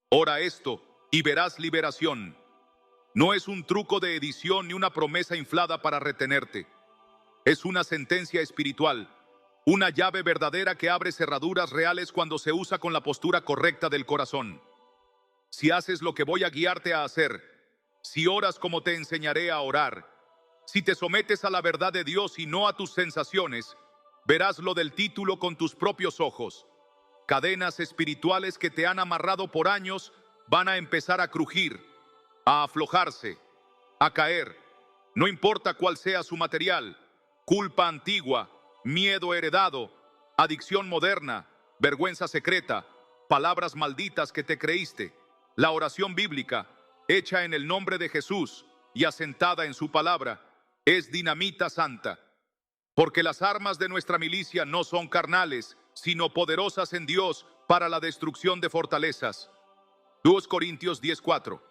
Ora esto y verás liberación. No es un truco de edición ni una promesa inflada para retenerte. Es una sentencia espiritual, una llave verdadera que abre cerraduras reales cuando se usa con la postura correcta del corazón. Si haces lo que voy a guiarte a hacer, si oras como te enseñaré a orar, si te sometes a la verdad de Dios y no a tus sensaciones, verás lo del título con tus propios ojos. Cadenas espirituales que te han amarrado por años van a empezar a crujir, a aflojarse, a caer. No importa cuál sea su material: culpa antigua, miedo heredado, adicción moderna, vergüenza secreta, palabras malditas que te creíste. La oración bíblica, hecha en el nombre de Jesús y asentada en su palabra, es dinamita santa. Porque las armas de nuestra milicia no son carnales, sino poderosas en Dios para la destrucción de fortalezas. 2 Corintios 10:4.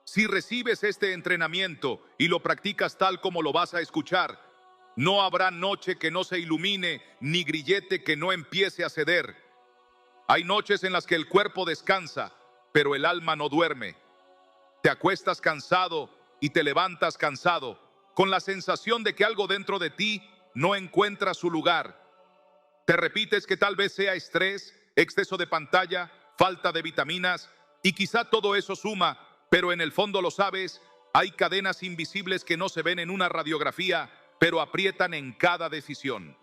Si recibes este entrenamiento y lo practicas tal como lo vas a escuchar, no habrá noche que no se ilumine, ni grillete que no empiece a ceder. Hay noches en las que el cuerpo descansa, pero el alma no duerme. Te acuestas cansado y te levantas cansado, con la sensación de que algo dentro de ti no encuentra su lugar. Te repites que tal vez sea estrés, exceso de pantalla, falta de vitaminas, y quizá todo eso suma, pero en el fondo lo sabes, hay cadenas invisibles que no se ven en una radiografía, pero aprietan en cada decisión.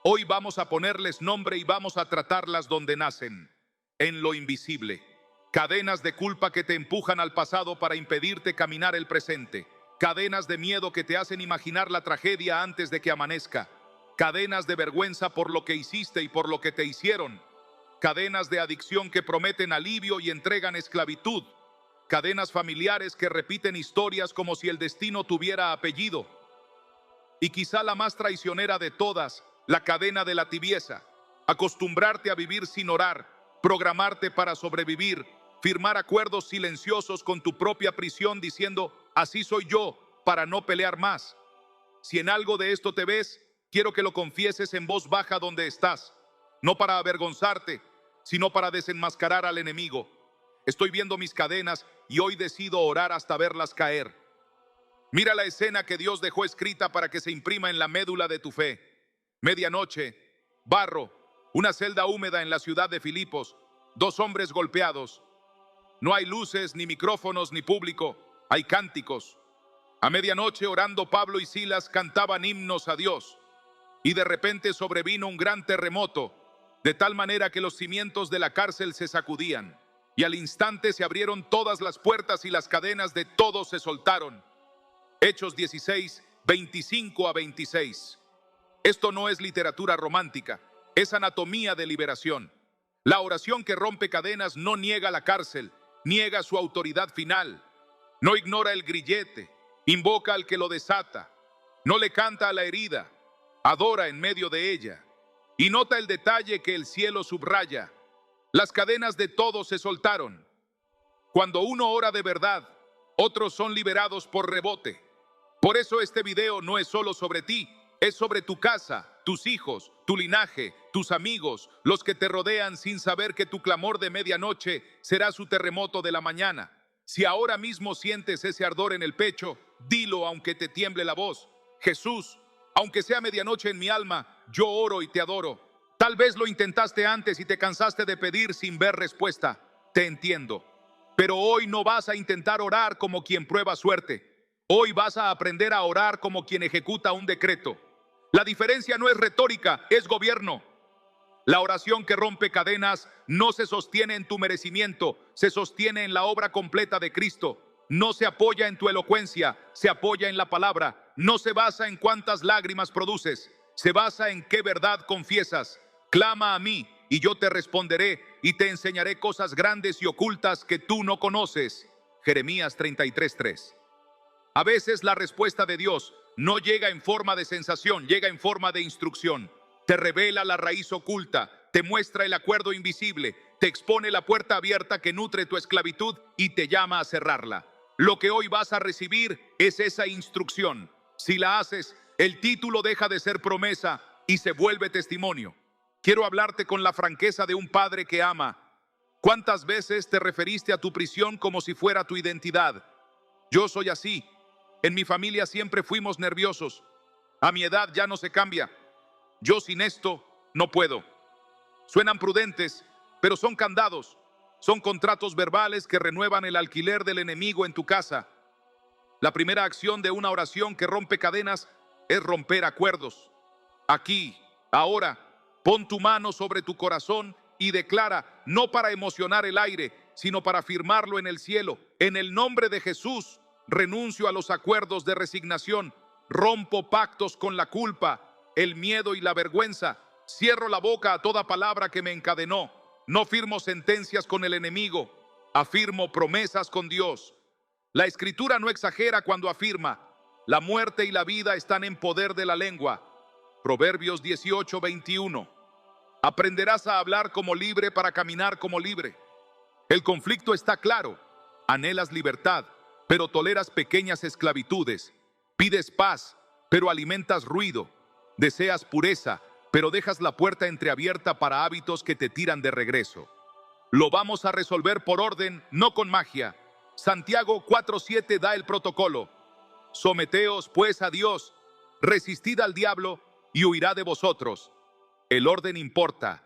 Hoy vamos a ponerles nombre y vamos a tratarlas donde nacen, en lo invisible. Cadenas de culpa que te empujan al pasado para impedirte caminar el presente. Cadenas de miedo que te hacen imaginar la tragedia antes de que amanezca. Cadenas de vergüenza por lo que hiciste y por lo que te hicieron. Cadenas de adicción que prometen alivio y entregan esclavitud. Cadenas familiares que repiten historias como si el destino tuviera apellido. Y quizá la más traicionera de todas, la cadena de la tibieza. Acostumbrarte a vivir sin orar, programarte para sobrevivir, firmar acuerdos silenciosos con tu propia prisión diciendo, así soy yo, para no pelear más. Si en algo de esto te ves, quiero que lo confieses en voz baja donde estás, no para avergonzarte, sino para desenmascarar al enemigo. Estoy viendo mis cadenas y hoy decido orar hasta verlas caer. Mira la escena que Dios dejó escrita para que se imprima en la médula de tu fe. Medianoche, barro, una celda húmeda en la ciudad de Filipos, 2 hombres golpeados. No hay luces, ni micrófonos, ni público, hay cánticos. A medianoche, orando, Pablo y Silas cantaban himnos a Dios. Y de repente sobrevino un gran terremoto, de tal manera que los cimientos de la cárcel se sacudían. Y al instante se abrieron todas las puertas y las cadenas de todos se soltaron. Hechos 16, 25-26. Esto no es literatura romántica, es anatomía de liberación. La oración que rompe cadenas no niega la cárcel, niega su autoridad final. No ignora el grillete, invoca al que lo desata. No le canta a la herida, adora en medio de ella. Y nota el detalle que el cielo subraya. Las cadenas de todos se soltaron. Cuando uno ora de verdad, otros son liberados por rebote. Por eso este video no es solo sobre ti, es sobre tu casa, tus hijos, tu linaje, tus amigos, los que te rodean sin saber que tu clamor de medianoche será su terremoto de la mañana. Si ahora mismo sientes ese ardor en el pecho, dilo aunque te tiemble la voz. Jesús, aunque sea medianoche en mi alma, yo oro y te adoro. Tal vez lo intentaste antes y te cansaste de pedir sin ver respuesta. Te entiendo. Pero hoy no vas a intentar orar como quien prueba suerte. Hoy vas a aprender a orar como quien ejecuta un decreto. La diferencia no es retórica, es gobierno. La oración que rompe cadenas no se sostiene en tu merecimiento, se sostiene en la obra completa de Cristo. No se apoya en tu elocuencia, se apoya en la palabra. No se basa en cuántas lágrimas produces, se basa en qué verdad confiesas. Clama a mí y yo te responderé y te enseñaré cosas grandes y ocultas que tú no conoces. Jeremías 33:3. A veces la respuesta de Dios no llega en forma de sensación, llega en forma de instrucción. Te revela la raíz oculta, te muestra el acuerdo invisible, te expone la puerta abierta que nutre tu esclavitud y te llama a cerrarla. Lo que hoy vas a recibir es esa instrucción. Si la haces, el título deja de ser promesa y se vuelve testimonio. Quiero hablarte con la franqueza de un padre que ama. ¿Cuántas veces te referiste a tu prisión como si fuera tu identidad? Yo soy así. En mi familia siempre fuimos nerviosos. A mi edad ya no se cambia. Yo sin esto no puedo. Suenan prudentes, pero son candados. Son contratos verbales que renuevan el alquiler del enemigo en tu casa. La primera acción de una oración que rompe cadenas es romper acuerdos. Aquí, ahora, pon tu mano sobre tu corazón y declara, no para emocionar el aire, sino para firmarlo en el cielo. En el nombre de Jesús, renuncio a los acuerdos de resignación, rompo pactos con la culpa, el miedo y la vergüenza, cierro la boca a toda palabra que me encadenó, no firmo sentencias con el enemigo, afirmo promesas con Dios. La Escritura no exagera cuando afirma, la muerte y la vida están en poder de la lengua. Proverbios 18:21. Aprenderás a hablar como libre para caminar como libre. El conflicto está claro. Anhelas libertad, pero toleras pequeñas esclavitudes. Pides paz, pero alimentas ruido. Deseas pureza, pero dejas la puerta entreabierta para hábitos que te tiran de regreso. Lo vamos a resolver por orden, no con magia. Santiago 4:7 da el protocolo. Someteos pues a Dios, resistid al diablo y huirá de vosotros. El orden importa.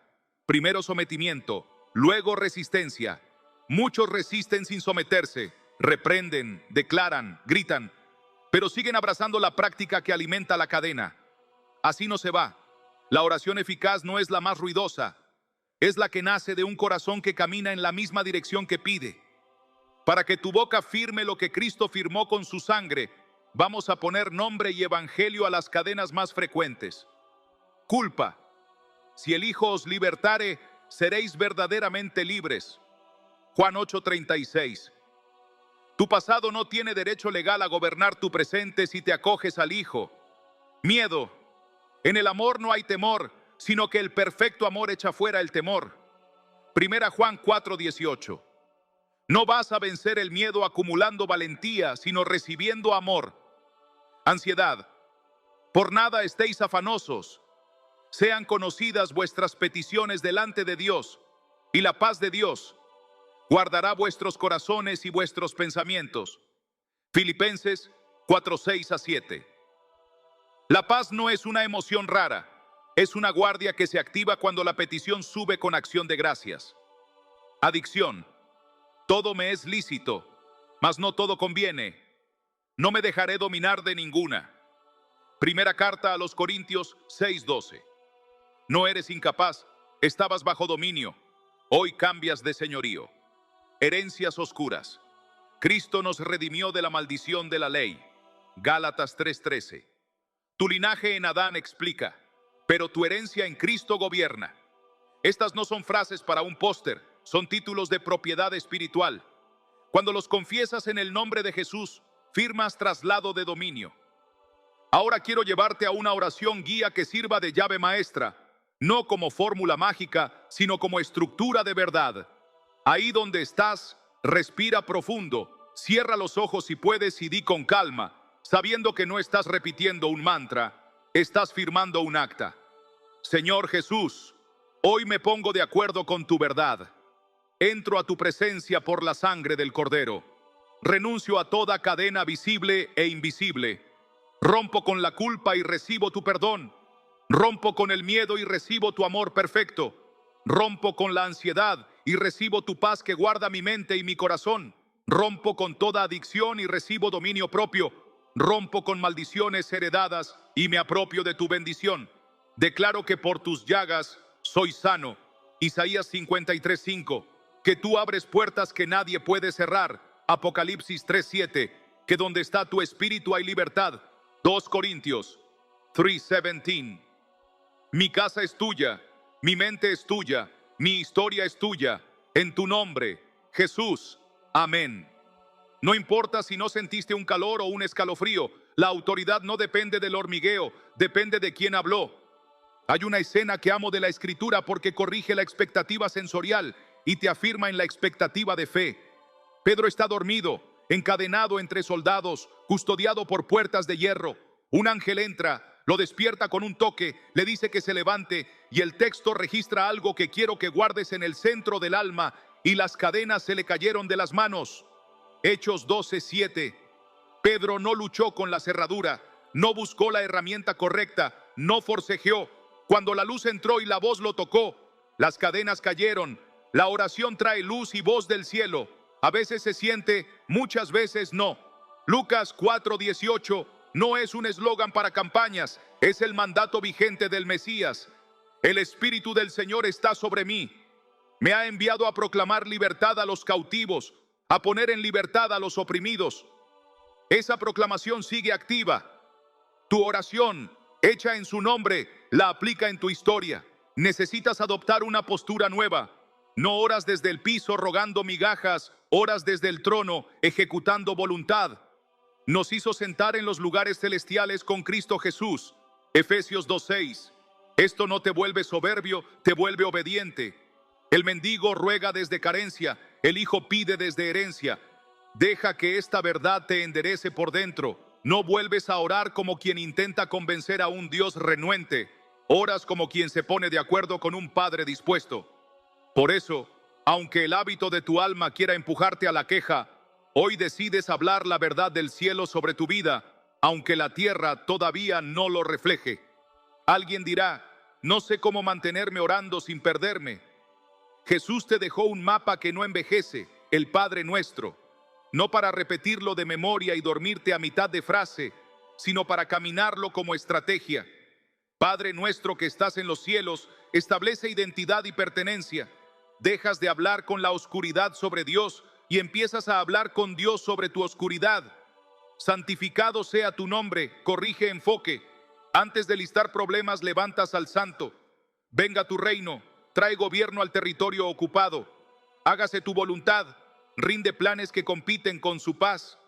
Primero sometimiento, luego resistencia. Muchos resisten sin someterse, reprenden, declaran, gritan, pero siguen abrazando la práctica que alimenta la cadena. Así no se va. La oración eficaz no es la más ruidosa, es la que nace de un corazón que camina en la misma dirección que pide. Para que tu boca firme lo que Cristo firmó con su sangre, vamos a poner nombre y evangelio a las cadenas más frecuentes. Culpa. Si el Hijo os libertare, seréis verdaderamente libres. Juan 8:36. Tu pasado no tiene derecho legal a gobernar tu presente si te acoges al Hijo. Miedo. En el amor no hay temor, sino que el perfecto amor echa fuera el temor. Primera Juan 4:18. No vas a vencer el miedo acumulando valentía, sino recibiendo amor. Ansiedad. Por nada estéis afanosos. Sean conocidas vuestras peticiones delante de Dios, y la paz de Dios guardará vuestros corazones y vuestros pensamientos. Filipenses 4:6-7. La paz no es una emoción rara, es una guardia que se activa cuando la petición sube con acción de gracias. Adicción. Todo me es lícito, mas no todo conviene. No me dejaré dominar de ninguna. Primera carta a los Corintios 6:12. No eres incapaz, estabas bajo dominio. Hoy cambias de señorío. Herencias oscuras. Cristo nos redimió de la maldición de la ley. Gálatas 3:13. Tu linaje en Adán explica, pero tu herencia en Cristo gobierna. Estas no son frases para un póster, son títulos de propiedad espiritual. Cuando los confiesas en el nombre de Jesús, firmas traslado de dominio. Ahora quiero llevarte a una oración guía que sirva de llave maestra, no como fórmula mágica, sino como estructura de verdad. Ahí donde estás, respira profundo, cierra los ojos si puedes y di con calma, sabiendo que no estás repitiendo un mantra, estás firmando un acta. Señor Jesús, hoy me pongo de acuerdo con tu verdad. Entro a tu presencia por la sangre del Cordero. Renuncio a toda cadena visible e invisible. Rompo con la culpa y recibo tu perdón. Rompo con el miedo y recibo tu amor perfecto. Rompo con la ansiedad y recibo tu paz que guarda mi mente y mi corazón. Rompo con toda adicción y recibo dominio propio. Rompo con maldiciones heredadas y me apropio de tu bendición. Declaro que por tus llagas soy sano. Isaías 53:5. Que tú abres puertas que nadie puede cerrar. Apocalipsis 3:7. Que donde está tu espíritu hay libertad. 2 Corintios 3:17. Mi casa es tuya, mi mente es tuya, mi historia es tuya. En tu nombre, Jesús. Amén. No importa si no sentiste un calor o un escalofrío, la autoridad no depende del hormigueo, depende de quien habló. Hay una escena que amo de la Escritura porque corrige la expectativa sensorial y te afirma en la expectativa de fe. Pedro está dormido, encadenado entre soldados, custodiado por puertas de hierro. Un ángel entra, lo despierta con un toque, le dice que se levante y el texto registra algo que quiero que guardes en el centro del alma y las cadenas se le cayeron de las manos. Hechos 12:7. Pedro no luchó con la cerradura, no buscó la herramienta correcta, no forcejeó. Cuando la luz entró y la voz lo tocó, las cadenas cayeron. La oración trae luz y voz del cielo. A veces se siente, muchas veces no. Lucas 4:18 no es un eslogan para campañas, es el mandato vigente del Mesías. El Espíritu del Señor está sobre mí. Me ha enviado a proclamar libertad a los cautivos, a poner en libertad a los oprimidos. Esa proclamación sigue activa. Tu oración, hecha en su nombre, la aplica en tu historia. Necesitas adoptar una postura nueva. No oras desde el piso rogando migajas, oras desde el trono ejecutando voluntad. Nos hizo sentar en los lugares celestiales con Cristo Jesús. Efesios 2:6. Esto no te vuelve soberbio, te vuelve obediente. El mendigo ruega desde carencia, el hijo pide desde herencia. Deja que esta verdad te enderece por dentro. No vuelves a orar como quien intenta convencer a un Dios renuente. Oras como quien se pone de acuerdo con un Padre dispuesto. Por eso, aunque el hábito de tu alma quiera empujarte a la queja, hoy decides hablar la verdad del cielo sobre tu vida, aunque la tierra todavía no lo refleje. Alguien dirá, no sé cómo mantenerme orando sin perderme. Jesús te dejó un mapa que no envejece, el Padre Nuestro, no para repetirlo de memoria y dormirte a mitad de frase, sino para caminarlo como estrategia. Padre Nuestro que estás en los cielos, establece identidad y pertenencia. Dejas de hablar con la oscuridad sobre Dios y empiezas a hablar con Dios sobre tu oscuridad. Santificado sea tu nombre, corrige enfoque. Antes de listar problemas, levantas al santo. Venga tu reino, trae gobierno al territorio ocupado. Hágase tu voluntad, rinde planes que compiten con su paz.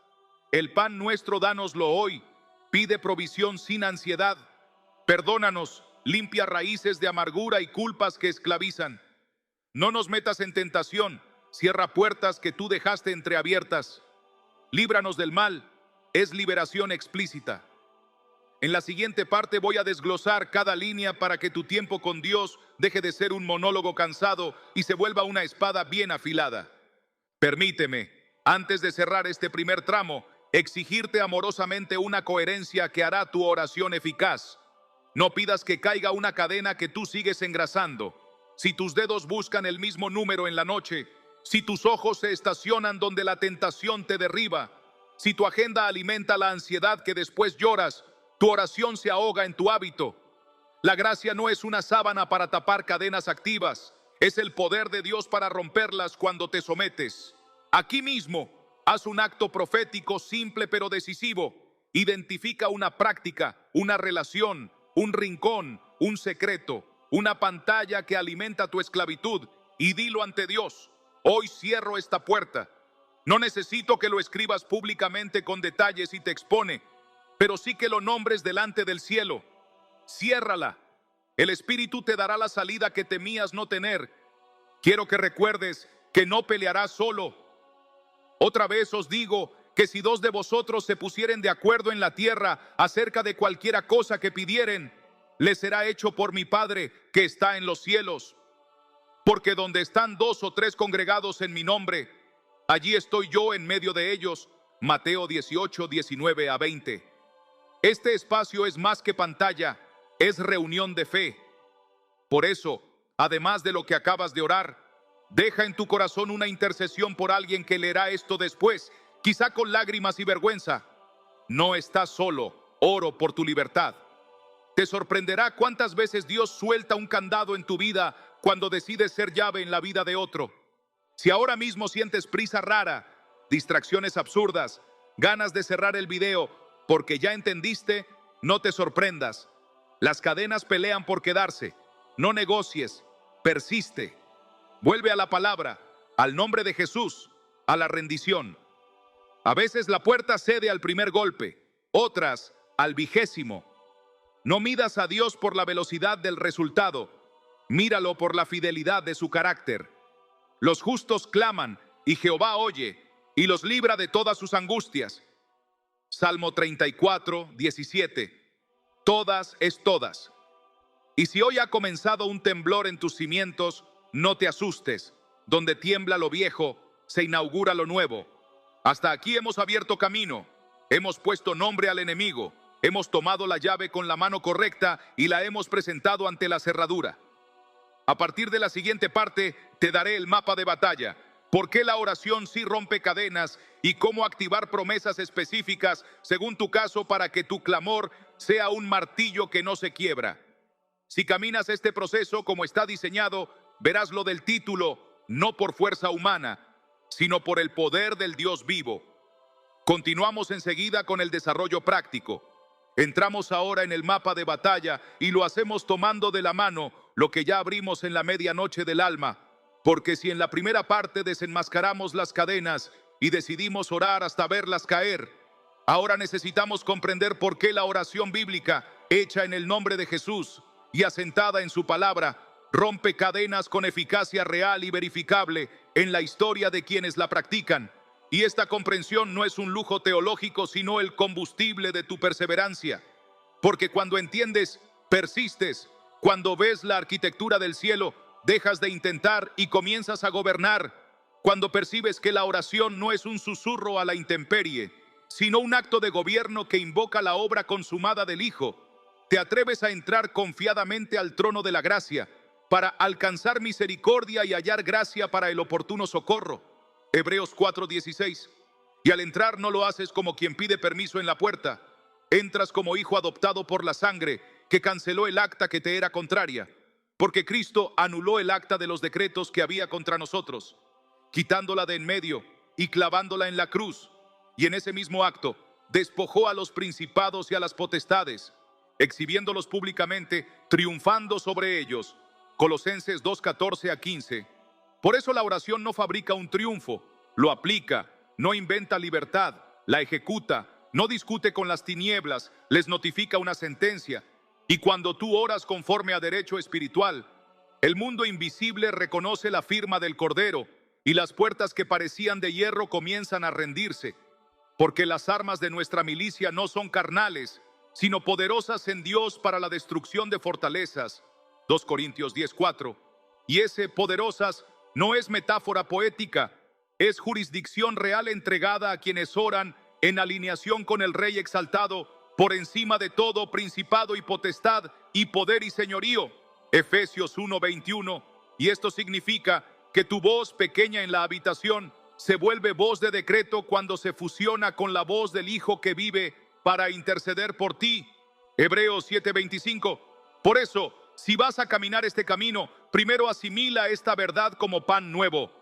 El pan nuestro dánoslo hoy, pide provisión sin ansiedad. Perdónanos, limpia raíces de amargura y culpas que esclavizan. No nos metas en tentación, cierra puertas que tú dejaste entreabiertas. Líbranos del mal, es liberación explícita. En la siguiente parte voy a desglosar cada línea para que tu tiempo con Dios deje de ser un monólogo cansado y se vuelva una espada bien afilada. Permíteme, antes de cerrar este primer tramo, exigirte amorosamente una coherencia que hará tu oración eficaz. No pidas que caiga una cadena que tú sigues engrasando. Si tus dedos buscan el mismo número en la noche, si tus ojos se estacionan donde la tentación te derriba, si tu agenda alimenta la ansiedad que después lloras, tu oración se ahoga en tu hábito. La gracia no es una sábana para tapar cadenas activas, es el poder de Dios para romperlas cuando te sometes. Aquí mismo, haz un acto profético simple pero decisivo. Identifica una práctica, una relación, un rincón, un secreto, una pantalla que alimenta tu esclavitud y dilo ante Dios: hoy cierro esta puerta. No necesito que lo escribas públicamente con detalles y te expone, pero sí que lo nombres delante del cielo. Ciérrala. El Espíritu te dará la salida que temías no tener. Quiero que recuerdes que no pelearás solo. Otra vez os digo que si dos de vosotros se pusieren de acuerdo en la tierra acerca de cualquiera cosa que pidieren, les será hecho por mi Padre que está en los cielos. Porque donde están 2 o 3 congregados en mi nombre, allí estoy yo en medio de ellos. Mateo 18, 19 a 20. Este espacio es más que pantalla, es reunión de fe. Por eso, además de lo que acabas de orar, deja en tu corazón una intercesión por alguien que leerá esto después, quizá con lágrimas y vergüenza. No estás solo, oro por tu libertad. Te sorprenderá cuántas veces Dios suelta un candado en tu vida cuando decides ser llave en la vida de otro. Si ahora mismo sientes prisa rara, distracciones absurdas, ganas de cerrar el video porque ya entendiste, no te sorprendas. Las cadenas pelean por quedarse. No negocies, persiste. Vuelve a la palabra, al nombre de Jesús, a la rendición. A veces la puerta cede al primer golpe, otras al 20º. No midas a Dios por la velocidad del resultado, míralo por la fidelidad de su carácter. Los justos claman y Jehová oye y los libra de todas sus angustias. Salmo 34, 17. Todas es todas. Y si hoy ha comenzado un temblor en tus cimientos, no te asustes. donde tiembla lo viejo, se inaugura lo nuevo. Hasta aquí hemos abierto camino, hemos puesto nombre al enemigo, hemos tomado la llave con la mano correcta y la hemos presentado ante la cerradura. A partir de la siguiente parte, te daré el mapa de batalla, por qué la oración sí rompe cadenas y cómo activar promesas específicas según tu caso para que tu clamor sea un martillo que no se quiebra. Si caminas este proceso como está diseñado, verás lo del título, no por fuerza humana, sino por el poder del Dios vivo. Continuamos enseguida con el desarrollo práctico. Entramos ahora en el mapa de batalla y lo hacemos tomando de la mano lo que ya abrimos en la medianoche del alma, porque si en la primera parte desenmascaramos las cadenas y decidimos orar hasta verlas caer, ahora necesitamos comprender por qué la oración bíblica, hecha en el nombre de Jesús y asentada en su palabra, rompe cadenas con eficacia real y verificable en la historia de quienes la practican. Y esta comprensión no es un lujo teológico, sino el combustible de tu perseverancia. Porque cuando entiendes, persistes. Cuando ves la arquitectura del cielo, dejas de intentar y comienzas a gobernar. Cuando percibes que la oración no es un susurro a la intemperie, sino un acto de gobierno que invoca la obra consumada del Hijo, te atreves a entrar confiadamente al trono de la gracia para alcanzar misericordia y hallar gracia para el oportuno socorro. Hebreos 4:16. Y al entrar no lo haces como quien pide permiso en la puerta. Entras como hijo adoptado por la sangre que canceló el acta que te era contraria, porque Cristo anuló el acta de los decretos que había contra nosotros, quitándola de en medio y clavándola en la cruz. Y en ese mismo acto despojó a los principados y a las potestades, exhibiéndolos públicamente, triunfando sobre ellos. Colosenses 2:14-15. Por eso la oración no fabrica un triunfo, lo aplica, no inventa libertad, la ejecuta, no discute con las tinieblas, les notifica una sentencia. Y cuando tú oras conforme a derecho espiritual, el mundo invisible reconoce la firma del Cordero y las puertas que parecían de hierro comienzan a rendirse, porque las armas de nuestra milicia no son carnales, sino poderosas en Dios para la destrucción de fortalezas. 2 Corintios 10:4. Y ese poderosas no es metáfora poética, es jurisdicción real entregada a quienes oran en alineación con el Rey exaltado, por encima de todo principado y potestad y poder y señorío. Efesios 1:21. Y esto significa que tu voz pequeña en la habitación se vuelve voz de decreto cuando se fusiona con la voz del Hijo que vive para interceder por ti. Hebreos 7:25. Por eso, si vas a caminar este camino, primero asimila esta verdad como pan nuevo.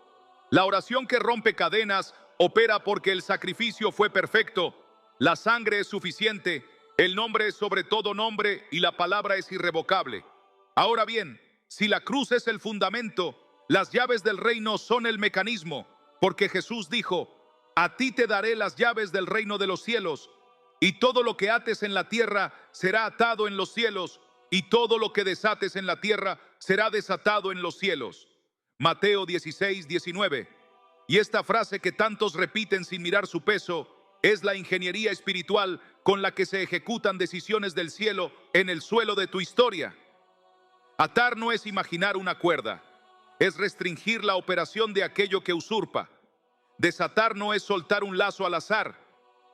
La oración que rompe cadenas opera porque el sacrificio fue perfecto, la sangre es suficiente, el nombre es sobre todo nombre y la palabra es irrevocable. Ahora bien, si la cruz es el fundamento, las llaves del reino son el mecanismo, porque Jesús dijo: a ti te daré las llaves del reino de los cielos, y todo lo que ates en la tierra será atado en los cielos, y todo lo que desates en la tierra será desatado en los cielos. Mateo 16:19. Y esta frase que tantos repiten sin mirar su peso es la ingeniería espiritual con la que se ejecutan decisiones del cielo en el suelo de tu historia. Atar no es imaginar una cuerda, es restringir la operación de aquello que usurpa. Desatar no es soltar un lazo al azar,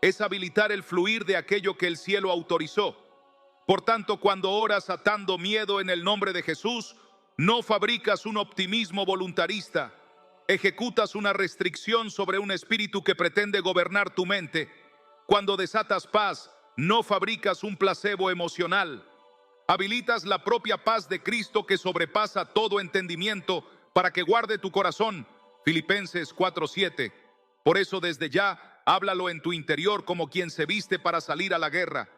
es habilitar el fluir de aquello que el cielo autorizó. Por tanto, cuando oras atando miedo en el nombre de Jesús, no fabricas un optimismo voluntarista, ejecutas una restricción sobre un espíritu que pretende gobernar tu mente. Cuando desatas paz, no fabricas un placebo emocional, habilitas la propia paz de Cristo que sobrepasa todo entendimiento para que guarde tu corazón. Filipenses 4:7. Por eso desde ya, háblalo en tu interior como quien se viste para salir a la guerra.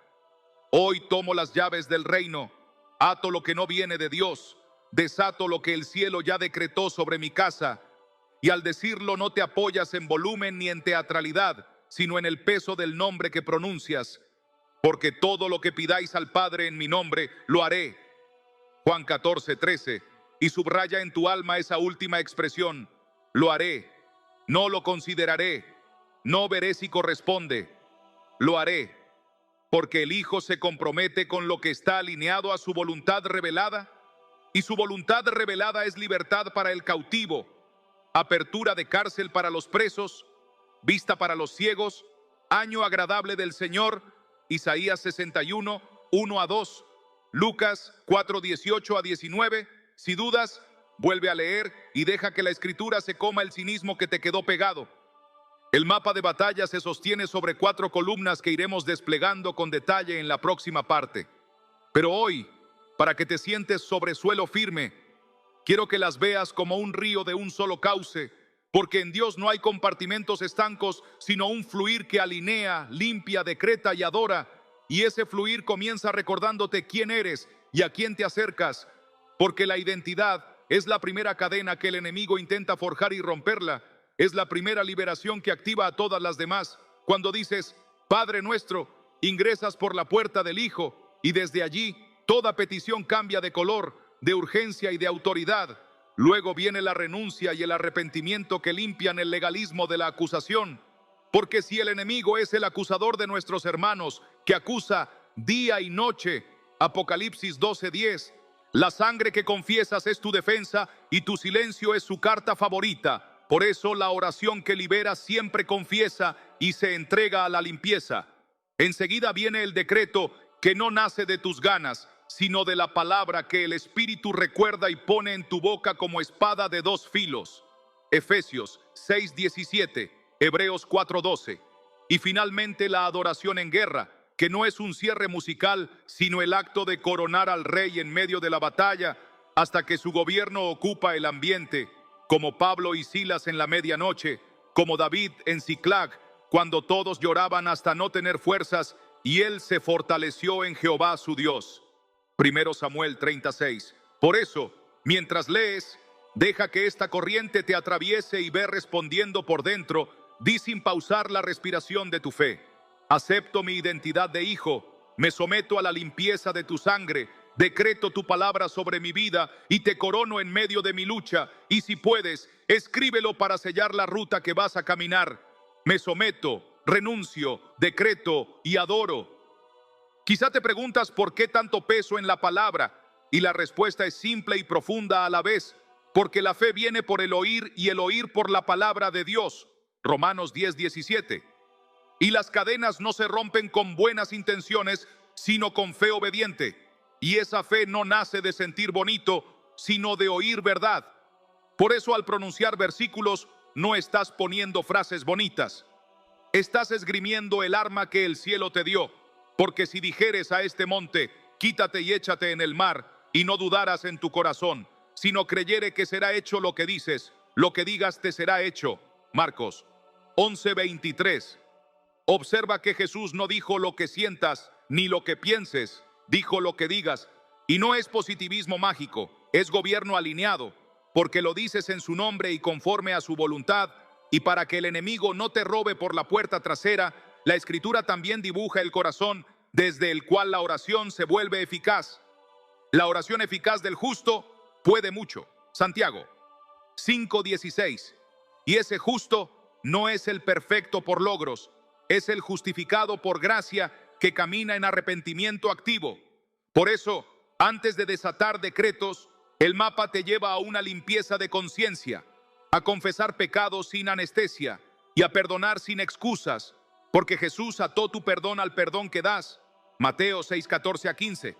Hoy tomo las llaves del reino, ato lo que no viene de Dios, desato lo que el cielo ya decretó sobre mi casa. Y al decirlo no te apoyas en volumen ni en teatralidad, sino en el peso del nombre que pronuncias. Porque todo lo que pidáis al Padre en mi nombre, lo haré. Juan 14:13. Y subraya en tu alma esa última expresión: lo haré. No lo consideraré. No veré si corresponde. Lo haré. Porque el Hijo se compromete con lo que está alineado a su voluntad revelada, y su voluntad revelada es libertad para el cautivo. apertura de cárcel para los presos, vista para los ciegos, año agradable del Señor, Isaías 61, 1 a 2, Lucas 4, 18 a 19. Si dudas, vuelve a leer y deja que la escritura se coma el cinismo que te quedó pegado. El mapa de batalla se sostiene sobre 4 columnas que iremos desplegando con detalle en la próxima parte. Pero hoy, para que te sientes sobre suelo firme, quiero que las veas como un río de un solo cauce, porque en Dios no hay compartimentos estancos, sino un fluir que alinea, limpia, decreta y adora. Y ese fluir comienza recordándote quién eres y a quién te acercas, porque la identidad es la primera cadena que el enemigo intenta forjar y romperla. Es la primera liberación que activa a todas las demás. Cuando dices, Padre nuestro, ingresas por la puerta del Hijo, y desde allí toda petición cambia de color, de urgencia y de autoridad. Luego viene la renuncia y el arrepentimiento que limpian el legalismo de la acusación. Porque si el enemigo es el acusador de nuestros hermanos, que acusa día y noche, Apocalipsis 12:10, la sangre que confiesas es tu defensa y tu silencio es su carta favorita. Por eso la oración que libera siempre confiesa y se entrega a la limpieza. Enseguida viene el decreto que no nace de tus ganas, sino de la palabra que el Espíritu recuerda y pone en tu boca como espada de 2 filos. Efesios 6:17, Hebreos 4:12. Y finalmente la adoración en guerra, que no es un cierre musical, sino el acto de coronar al rey en medio de la batalla, hasta que su gobierno ocupa el ambiente, como Pablo y Silas en la medianoche, como David en Siclag, cuando todos lloraban hasta no tener fuerzas, y él se fortaleció en Jehová su Dios. 1 Samuel 36. Por eso, mientras lees, deja que esta corriente te atraviese y ve respondiendo por dentro, di sin pausar la respiración de tu fe. Acepto mi identidad de hijo, me someto a la limpieza de tu sangre, decreto tu palabra sobre mi vida y te corono en medio de mi lucha. Y si puedes, escríbelo para sellar la ruta que vas a caminar. Me someto, renuncio, decreto y adoro. Quizá te preguntas por qué tanto peso en la palabra, y la respuesta es simple y profunda a la vez, porque la fe viene por el oír y el oír por la palabra de Dios. Romanos 10:17. Y las cadenas no se rompen con buenas intenciones, sino con fe obediente. Y esa fe no nace de sentir bonito, sino de oír verdad. Por eso al pronunciar versículos no estás poniendo frases bonitas. Estás esgrimiendo el arma que el cielo te dio. Porque si dijeres a este monte, quítate y échate en el mar, y no dudaras en tu corazón, sino creyere que será hecho lo que dices, lo que digas te será hecho. Marcos 11:23. Observa que Jesús no dijo lo que sientas, ni lo que pienses, dijo lo que digas. Y no es positivismo mágico, es gobierno alineado, porque lo dices en su nombre y conforme a su voluntad. Y para que el enemigo no te robe por la puerta trasera, la Escritura también dibuja el corazón desde el cual la oración se vuelve eficaz. La oración eficaz del justo puede mucho. Santiago 5:16. Y ese justo no es el perfecto por logros, es el justificado por gracia que camina en arrepentimiento activo. Por eso, antes de desatar decretos, el mapa te lleva a una limpieza de conciencia, a confesar pecados sin anestesia y a perdonar sin excusas, porque Jesús ató tu perdón al perdón que das. Mateo 6:14-15.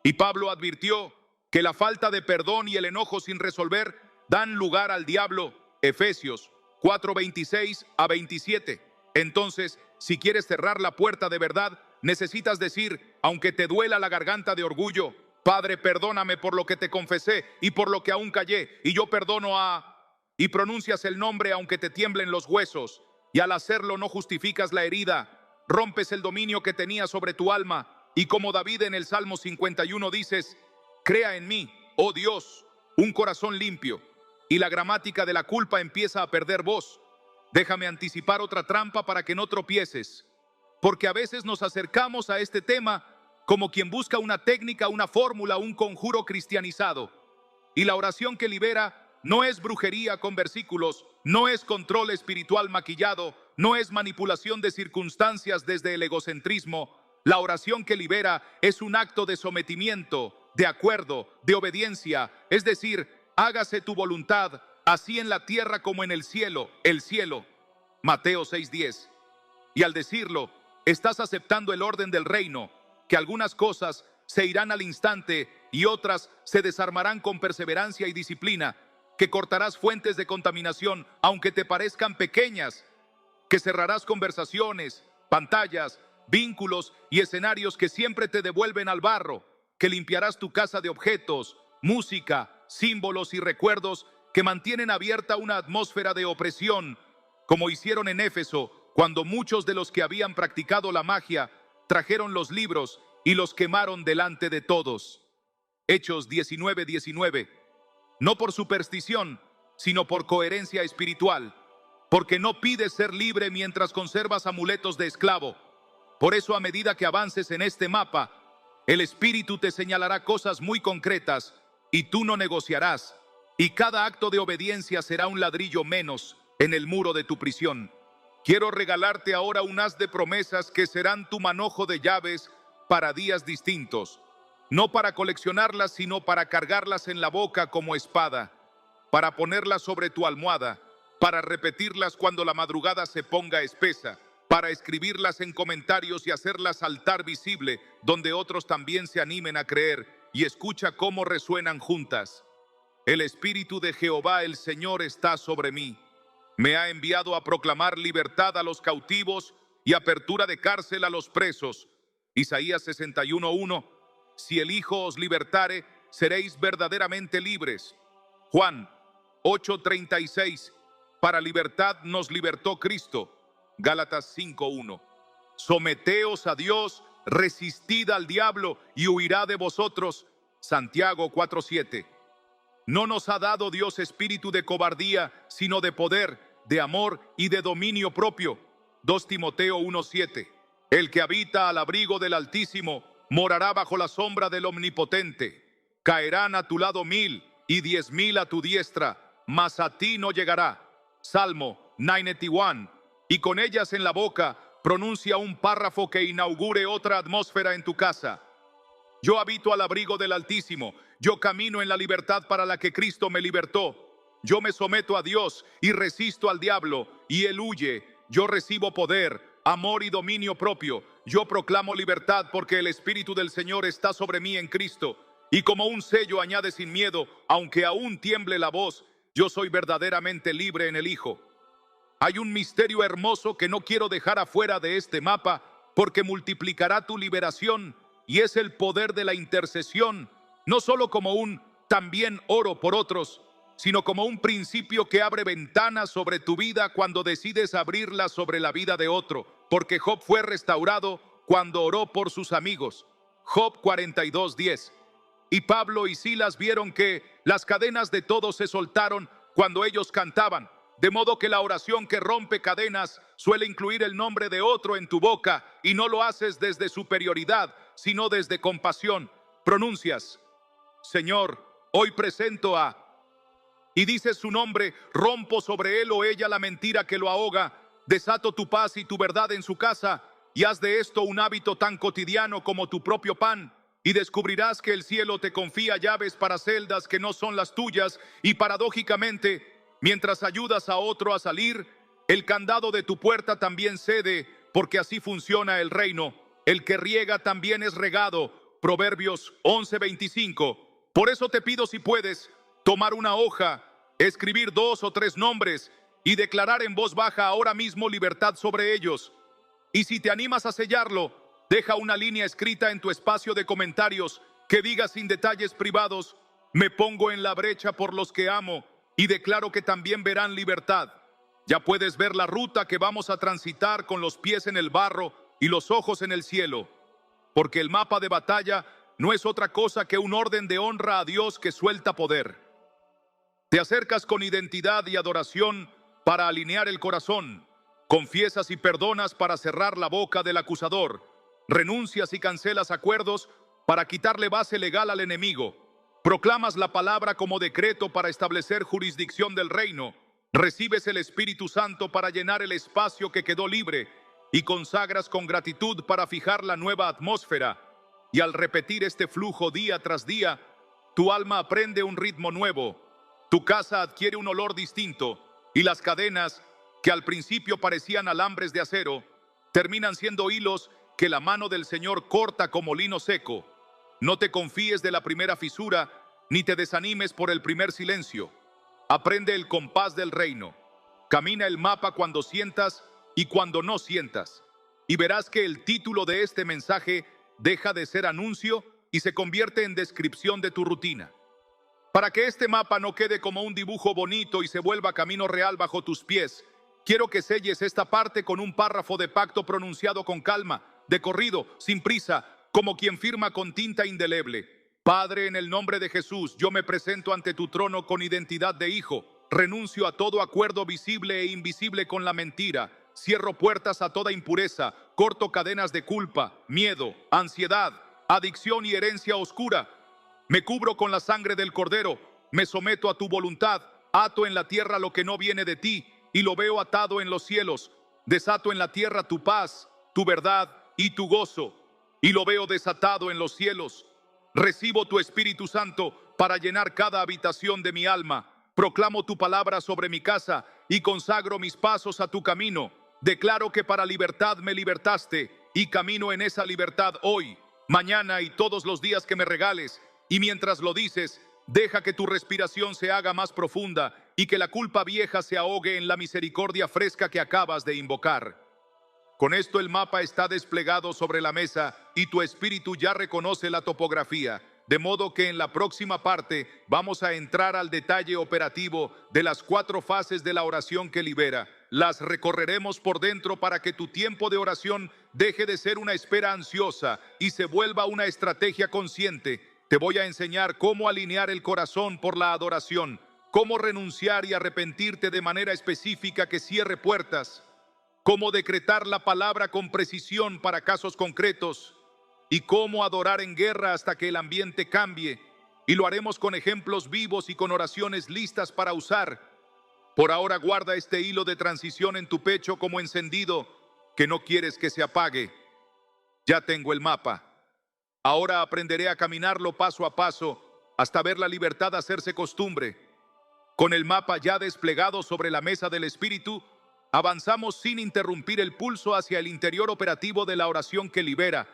Y Pablo advirtió que la falta de perdón y el enojo sin resolver dan lugar al diablo. Efesios 4:26-27. Entonces, si quieres cerrar la puerta de verdad, necesitas decir, aunque te duela la garganta de orgullo, Padre, perdóname por lo que te confesé y por lo que aún callé, y yo perdono a... Y pronuncias el nombre aunque te tiemblen los huesos. Y al hacerlo no justificas la herida, rompes el dominio que tenías sobre tu alma, y como David en el Salmo 51 dices, crea en mí, oh Dios, un corazón limpio, y la gramática de la culpa empieza a perder voz. Déjame anticipar otra trampa para que no tropieces, porque a veces nos acercamos a este tema como quien busca una técnica, una fórmula, un conjuro cristianizado, y la oración que libera no es brujería con versículos, no es control espiritual maquillado, no es manipulación de circunstancias desde el egocentrismo. La oración que libera es un acto de sometimiento, de acuerdo, de obediencia, es decir, hágase tu voluntad, así en la tierra como en el cielo. Mateo 6:10. Y al decirlo, estás aceptando el orden del reino, que algunas cosas se irán al instante y otras se desarmarán con perseverancia y disciplina, que cortarás fuentes de contaminación, aunque te parezcan pequeñas, que cerrarás conversaciones, pantallas, vínculos y escenarios que siempre te devuelven al barro, que limpiarás tu casa de objetos, música, símbolos y recuerdos que mantienen abierta una atmósfera de opresión, como hicieron en Éfeso, cuando muchos de los que habían practicado la magia trajeron los libros y los quemaron delante de todos. Hechos 19:19. No por superstición, sino por coherencia espiritual, porque no pides ser libre mientras conservas amuletos de esclavo. Por eso, a medida que avances en este mapa, el Espíritu te señalará cosas muy concretas y tú no negociarás, y cada acto de obediencia será un ladrillo menos en el muro de tu prisión. Quiero regalarte ahora un haz de promesas que serán tu manojo de llaves para días distintos, no para coleccionarlas, sino para cargarlas en la boca como espada, para ponerlas sobre tu almohada, para repetirlas cuando la madrugada se ponga espesa, para escribirlas en comentarios y hacerlas altar visible, donde otros también se animen a creer, y escucha cómo resuenan juntas. El Espíritu de Jehová el Señor está sobre mí. Me ha enviado a proclamar libertad a los cautivos y apertura de cárcel a los presos. Isaías 61:1. Si el Hijo os libertare, seréis verdaderamente libres. Juan 8:36. Para libertad nos libertó Cristo. Gálatas 5:1. Someteos a Dios, resistid al diablo y huirá de vosotros. Santiago 4:7. No nos ha dado Dios espíritu de cobardía, sino de poder, de amor y de dominio propio. 2 Timoteo 1:7. El que habita al abrigo del Altísimo morará bajo la sombra del Omnipotente. Caerán a tu lado 1000 y 10,000 a tu diestra, mas a ti no llegará. Salmo 91. Y con ellas en la boca, pronuncia un párrafo que inaugure otra atmósfera en tu casa. Yo habito al abrigo del Altísimo. Yo camino en la libertad para la que Cristo me libertó. Yo me someto a Dios y resisto al diablo, y él huye. Yo recibo poder, amor y dominio propio. Yo proclamo libertad porque el Espíritu del Señor está sobre mí en Cristo. Y como un sello añade sin miedo, aunque aún tiemble la voz, yo soy verdaderamente libre en el Hijo. Hay un misterio hermoso que no quiero dejar afuera de este mapa, porque multiplicará tu liberación, y es el poder de la intercesión, no solo como un también oro por otros, sino como un principio que abre ventanas sobre tu vida cuando decides abrirlas sobre la vida de otro, porque Job fue restaurado cuando oró por sus amigos. Job 42:10. Y Pablo y Silas vieron que las cadenas de todos se soltaron cuando ellos cantaban, de modo que la oración que rompe cadenas suele incluir el nombre de otro en tu boca, y no lo haces desde superioridad, sino desde compasión. Pronuncias: Señor, hoy presento a... y dices su nombre, rompo sobre él o ella la mentira que lo ahoga, desato tu paz y tu verdad en su casa, y haz de esto un hábito tan cotidiano como tu propio pan, y descubrirás que el cielo te confía llaves para celdas que no son las tuyas, y paradójicamente, mientras ayudas a otro a salir, el candado de tu puerta también cede, porque así funciona el reino. El que riega también es regado. Proverbios 11:25. Por eso te pido, si puedes, tomar una hoja, escribir 2 o 3 nombres y declarar en voz baja ahora mismo libertad sobre ellos. Y si te animas a sellarlo, deja una línea escrita en tu espacio de comentarios que diga sin detalles privados: me pongo en la brecha por los que amo y declaro que también verán libertad. Ya puedes ver la ruta que vamos a transitar con los pies en el barro y los ojos en el cielo, porque el mapa de batalla no es otra cosa que un orden de honra a Dios que suelta poder. Te acercas con identidad y adoración para alinear el corazón. Confiesas y perdonas para cerrar la boca del acusador. Renuncias y cancelas acuerdos para quitarle base legal al enemigo. Proclamas la palabra como decreto para establecer jurisdicción del reino. Recibes el Espíritu Santo para llenar el espacio que quedó libre y consagras con gratitud para fijar la nueva atmósfera. Y al repetir este flujo día tras día, tu alma aprende un ritmo nuevo. Tu casa adquiere un olor distinto y las cadenas, que al principio parecían alambres de acero, terminan siendo hilos que la mano del Señor corta como lino seco. No te confíes de la primera fisura, ni te desanimes por el primer silencio. Aprende el compás del reino. Camina el mapa cuando sientas y cuando no sientas. Y verás que el título de este mensaje deja de ser anuncio y se convierte en descripción de tu rutina. Para que este mapa no quede como un dibujo bonito y se vuelva camino real bajo tus pies, quiero que selles esta parte con un párrafo de pacto pronunciado con calma, de corrido, sin prisa, como quien firma con tinta indeleble. Padre, en el nombre de Jesús, yo me presento ante tu trono con identidad de hijo. Renuncio a todo acuerdo visible e invisible con la mentira. Cierro puertas a toda impureza. Corto cadenas de culpa, miedo, ansiedad, adicción y herencia oscura. Me cubro con la sangre del Cordero. Me someto a tu voluntad. Ato en la tierra lo que no viene de ti y lo veo atado en los cielos. Desato en la tierra tu paz, tu verdad y tu gozo, y lo veo desatado en los cielos. Recibo tu Espíritu Santo para llenar cada habitación de mi alma. Proclamo tu palabra sobre mi casa y consagro mis pasos a tu camino. Declaro que para libertad me libertaste y camino en esa libertad hoy, mañana y todos los días que me regales. Y mientras lo dices, deja que tu respiración se haga más profunda y que la culpa vieja se ahogue en la misericordia fresca que acabas de invocar. Con esto el mapa está desplegado sobre la mesa y tu espíritu ya reconoce la topografía, de modo que en la próxima parte vamos a entrar al detalle operativo de las 4 fases de la oración que libera. Las recorreremos por dentro para que tu tiempo de oración deje de ser una espera ansiosa y se vuelva una estrategia consciente. Te voy a enseñar cómo alinear el corazón por la adoración, cómo renunciar y arrepentirte de manera específica que cierre puertas, cómo decretar la palabra con precisión para casos concretos y cómo adorar en guerra hasta que el ambiente cambie. Y lo haremos con ejemplos vivos y con oraciones listas para usar. Por ahora guarda este hilo de transición en tu pecho como encendido, que no quieres que se apague. Ya tengo el mapa. Ahora aprenderé a caminarlo paso a paso hasta ver la libertad hacerse costumbre. Con el mapa ya desplegado sobre la mesa del Espíritu, avanzamos sin interrumpir el pulso hacia el interior operativo de la oración que libera.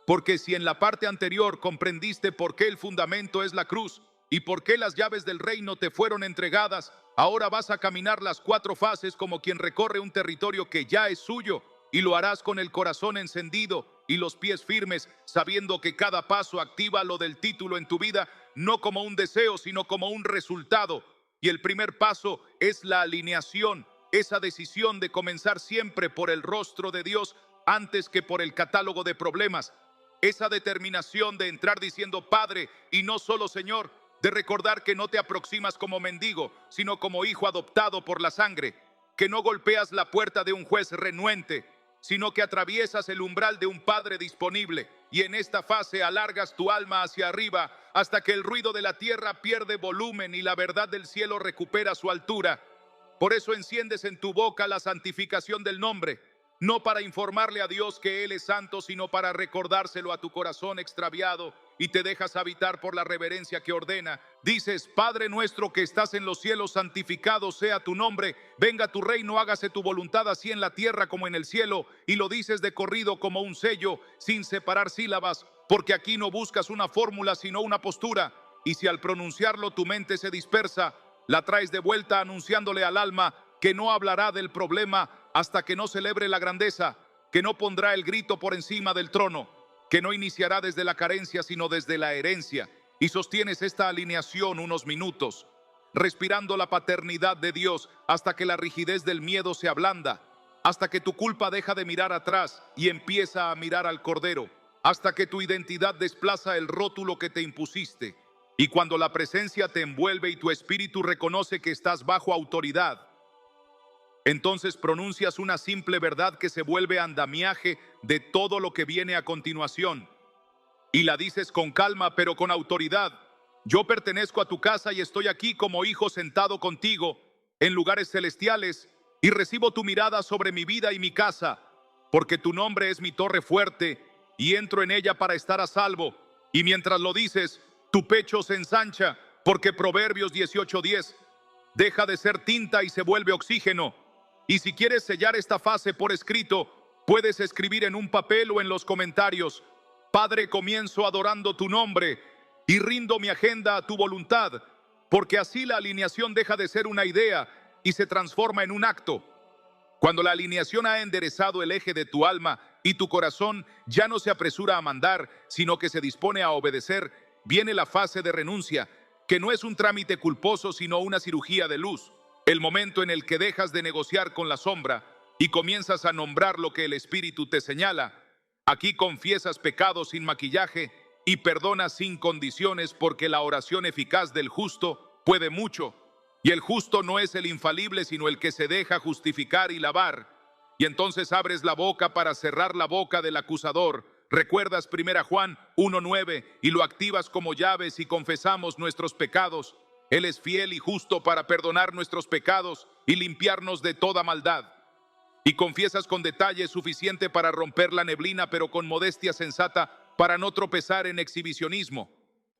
Porque si en la parte anterior comprendiste por qué el fundamento es la cruz y por qué las llaves del reino te fueron entregadas, ahora vas a caminar las 4 fases como quien recorre un territorio que ya es suyo, y lo harás con el corazón encendido y los pies firmes, sabiendo que cada paso activa lo del título en tu vida, no como un deseo, sino como un resultado. Y el primer paso es la alineación, esa decisión de comenzar siempre por el rostro de Dios antes que por el catálogo de problemas. Esa determinación de entrar diciendo Padre y no solo Señor, de recordar que no te aproximas como mendigo, sino como hijo adoptado por la sangre, que no golpeas la puerta de un juez renuente, sino que atraviesas el umbral de un Padre disponible, y en esta fase alargas tu alma hacia arriba hasta que el ruido de la tierra pierde volumen y la verdad del cielo recupera su altura. Por eso enciendes en tu boca la santificación del nombre, no para informarle a Dios que Él es santo, sino para recordárselo a tu corazón extraviado, y te dejas habitar por la reverencia que ordena. Dices, Padre nuestro que estás en los cielos, santificado sea tu nombre, venga tu reino, hágase tu voluntad así en la tierra como en el cielo, y lo dices de corrido como un sello, sin separar sílabas, porque aquí no buscas una fórmula sino una postura, y si al pronunciarlo tu mente se dispersa, la traes de vuelta anunciándole al alma que no hablará del problema hasta que no celebre la grandeza, que no pondrá el grito por encima del trono, que no iniciará desde la carencia sino desde la herencia. Y sostienes esta alineación unos minutos, respirando la paternidad de Dios hasta que la rigidez del miedo se ablanda, hasta que tu culpa deja de mirar atrás y empieza a mirar al Cordero, hasta que tu identidad desplaza el rótulo que te impusiste. Y cuando la presencia te envuelve y tu espíritu reconoce que estás bajo autoridad, entonces pronuncias una simple verdad que se vuelve andamiaje de todo lo que viene a continuación. Y la dices con calma, pero con autoridad. Yo pertenezco a tu casa y estoy aquí como hijo sentado contigo en lugares celestiales y recibo tu mirada sobre mi vida y mi casa, porque tu nombre es mi torre fuerte y entro en ella para estar a salvo. Y mientras lo dices, tu pecho se ensancha porque Proverbios 18:10 deja de ser tinta y se vuelve oxígeno. Y si quieres sellar esta fase por escrito, puedes escribir en un papel o en los comentarios: Padre, comienzo adorando tu nombre y rindo mi agenda a tu voluntad, porque así la alineación deja de ser una idea y se transforma en un acto. Cuando la alineación ha enderezado el eje de tu alma y tu corazón ya no se apresura a mandar, sino que se dispone a obedecer, viene la fase de renuncia, que no es un trámite culposo, sino una cirugía de luz. El momento en el que dejas de negociar con la sombra y comienzas a nombrar lo que el Espíritu te señala. Aquí confiesas pecados sin maquillaje y perdonas sin condiciones, porque la oración eficaz del justo puede mucho. Y el justo no es el infalible, sino el que se deja justificar y lavar. Y entonces abres la boca para cerrar la boca del acusador. Recuerdas 1 Juan 1:9 y lo activas como llave si confesamos nuestros pecados. Él es fiel y justo para perdonar nuestros pecados y limpiarnos de toda maldad. Y confiesas con detalle suficiente para romper la neblina, pero con modestia sensata para no tropezar en exhibicionismo.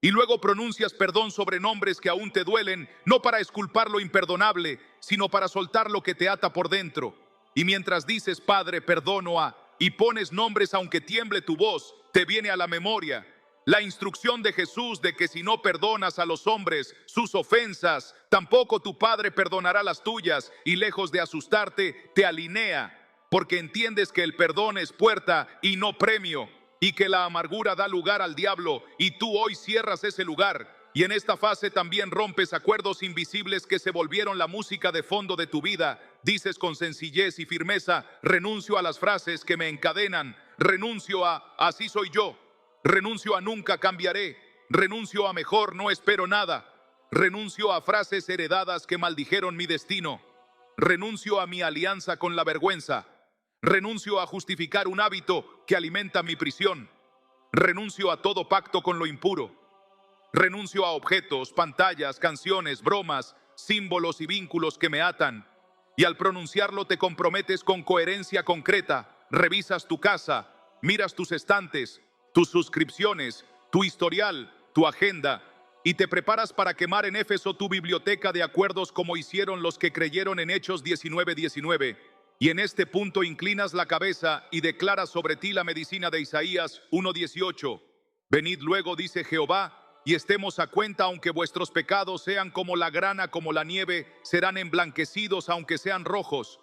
Y luego pronuncias perdón sobre nombres que aún te duelen, no para exculpar lo imperdonable, sino para soltar lo que te ata por dentro. Y mientras dices Padre, perdono a, y pones nombres aunque tiemble tu voz, te viene a la memoria la instrucción de Jesús de que si no perdonas a los hombres sus ofensas, tampoco tu Padre perdonará las tuyas, y lejos de asustarte, te alinea, porque entiendes que el perdón es puerta y no premio, y que la amargura da lugar al diablo, y tú hoy cierras ese lugar. Y en esta fase también rompes acuerdos invisibles que se volvieron la música de fondo de tu vida. Dices con sencillez y firmeza: renuncio a las frases que me encadenan, renuncio a así soy yo, renuncio a nunca cambiaré, renuncio a mejor no espero nada, renuncio a frases heredadas que maldijeron mi destino, renuncio a mi alianza con la vergüenza, renuncio a justificar un hábito que alimenta mi prisión, renuncio a todo pacto con lo impuro, renuncio a objetos, pantallas, canciones, bromas, símbolos y vínculos que me atan. Y al pronunciarlo te comprometes con coherencia concreta. Revisas tu casa, miras tus estantes, tus suscripciones, tu historial, tu agenda, y te preparas para quemar en Éfeso tu biblioteca de acuerdos, como hicieron los que creyeron en Hechos 19:19. Y en este punto inclinas la cabeza y declaras sobre ti la medicina de Isaías 1:18. Venid luego, dice Jehová, y estemos a cuenta. Aunque vuestros pecados sean como la grana, como la nieve, serán emblanquecidos. Aunque sean rojos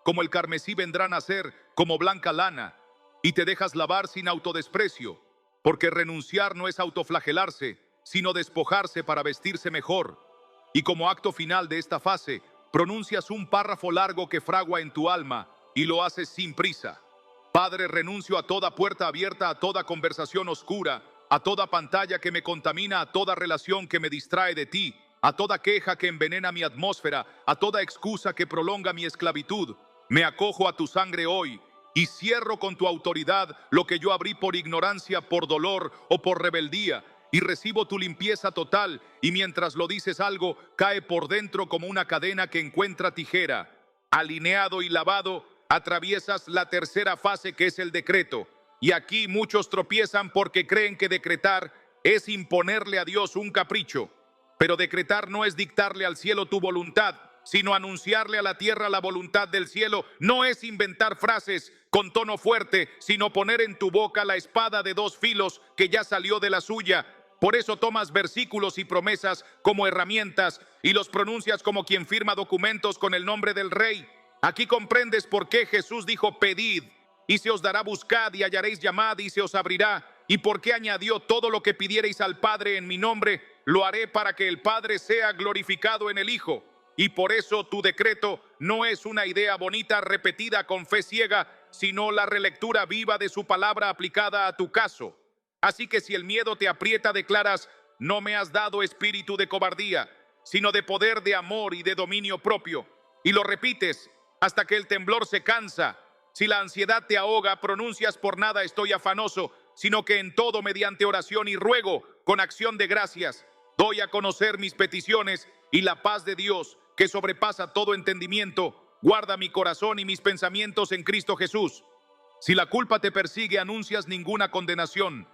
como el carmesí, vendrán a ser como blanca lana. Y te dejas lavar sin autodesprecio, porque renunciar no es autoflagelarse, sino despojarse para vestirse mejor. Y como acto final de esta fase, pronuncias un párrafo largo que fragua en tu alma, y lo haces sin prisa. Padre, renuncio a toda puerta abierta, a toda conversación oscura, a toda pantalla que me contamina, a toda relación que me distrae de ti, a toda queja que envenena mi atmósfera, a toda excusa que prolonga mi esclavitud. Me acojo a tu sangre hoy y cierro con tu autoridad lo que yo abrí por ignorancia, por dolor o por rebeldía, y recibo tu limpieza total. Y mientras lo dices, algo cae por dentro como una cadena que encuentra tijera. Alineado y lavado, atraviesas la tercera fase, que es el decreto. Y aquí muchos tropiezan porque creen que decretar es imponerle a Dios un capricho. Pero decretar no es dictarle al cielo tu voluntad, sino anunciarle a la tierra la voluntad del cielo. No es inventar frases con tono fuerte, sino poner en tu boca la espada de dos filos que ya salió de la suya. Por eso tomas versículos y promesas como herramientas y los pronuncias como quien firma documentos con el nombre del Rey. Aquí comprendes por qué Jesús dijo: pedid y se os dará, buscad y hallaréis, llamad y se os abrirá. Y por qué añadió: todo lo que pidiereis al Padre en mi nombre, lo haré, para que el Padre sea glorificado en el Hijo. Y por eso tu decreto no es una idea bonita repetida con fe ciega, sino la relectura viva de su palabra aplicada a tu caso. Así que si el miedo te aprieta, declaras: no me has dado espíritu de cobardía, sino de poder, de amor y de dominio propio. Y lo repites hasta que el temblor se cansa. Si la ansiedad te ahoga, pronuncias: por nada estoy afanoso, sino que en todo, mediante oración y ruego, con acción de gracias, doy a conocer mis peticiones, y la paz de Dios, que sobrepasa todo entendimiento, guarda mi corazón y mis pensamientos en Cristo Jesús. Si la culpa te persigue, anuncias: ninguna condenación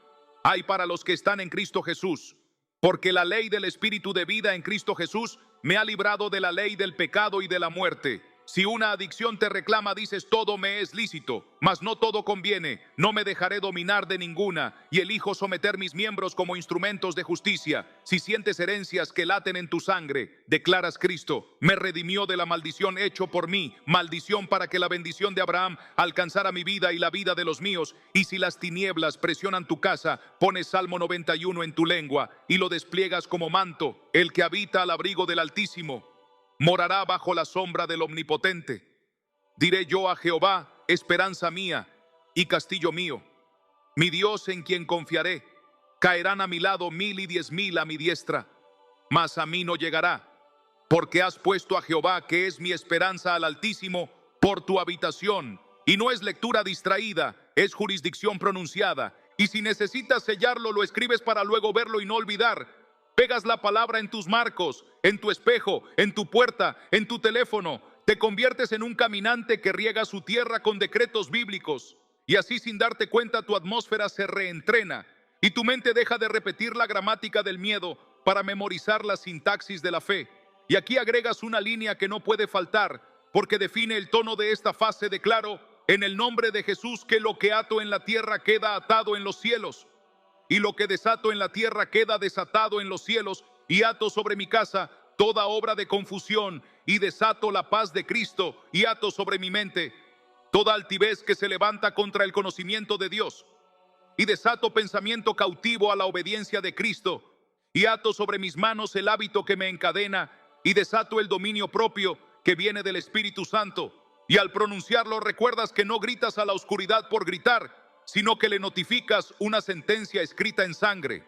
hay para los que están en Cristo Jesús. porque la ley del Espíritu de vida en Cristo Jesús me ha librado de la ley del pecado y de la muerte. Si una adicción te reclama, dices: todo me es lícito, mas no todo conviene. No me dejaré dominar de ninguna, y elijo someter mis miembros como instrumentos de justicia. Si sientes herencias que laten en tu sangre, declaras: Cristo me redimió de la maldición hecho por mí, maldición para que la bendición de Abraham alcanzara mi vida y la vida de los míos. Y si las tinieblas presionan tu casa, pones Salmo 91 en tu lengua y lo despliegas como manto. El que habita al abrigo del Altísimo morará bajo la sombra del Omnipotente. Diré yo a Jehová: esperanza mía y castillo mío, mi Dios en quien confiaré. Caerán a mi lado 1000 y 10,000 a mi diestra, mas a mí no llegará. Porque has puesto a Jehová, que es mi esperanza, al Altísimo, por tu habitación. Y no es lectura distraída, es jurisdicción pronunciada. Y si necesitas sellarlo, lo escribes para luego verlo y no olvidar. Pegas la palabra en tus marcos, en tu espejo, en tu puerta, en tu teléfono. Te conviertes en un caminante que riega su tierra con decretos bíblicos. Y así, sin darte cuenta, tu atmósfera se reentrena y tu mente deja de repetir la gramática del miedo para memorizar la sintaxis de la fe. Y aquí agregas una línea que no puede faltar, porque define el tono de esta fase. Declaro en el nombre de Jesús que lo que ato en la tierra queda atado en los cielos, y lo que desato en la tierra queda desatado en los cielos. Y ato sobre mi casa toda obra de confusión, y desato la paz de Cristo. Y ato sobre mi mente toda altivez que se levanta contra el conocimiento de Dios. Y desato pensamiento cautivo a la obediencia de Cristo. Y ato sobre mis manos el hábito que me encadena. Y desato el dominio propio que viene del Espíritu Santo. Y al pronunciarlo, recuerdas que no gritas a la oscuridad por gritar, sino que le notificas una sentencia escrita en sangre.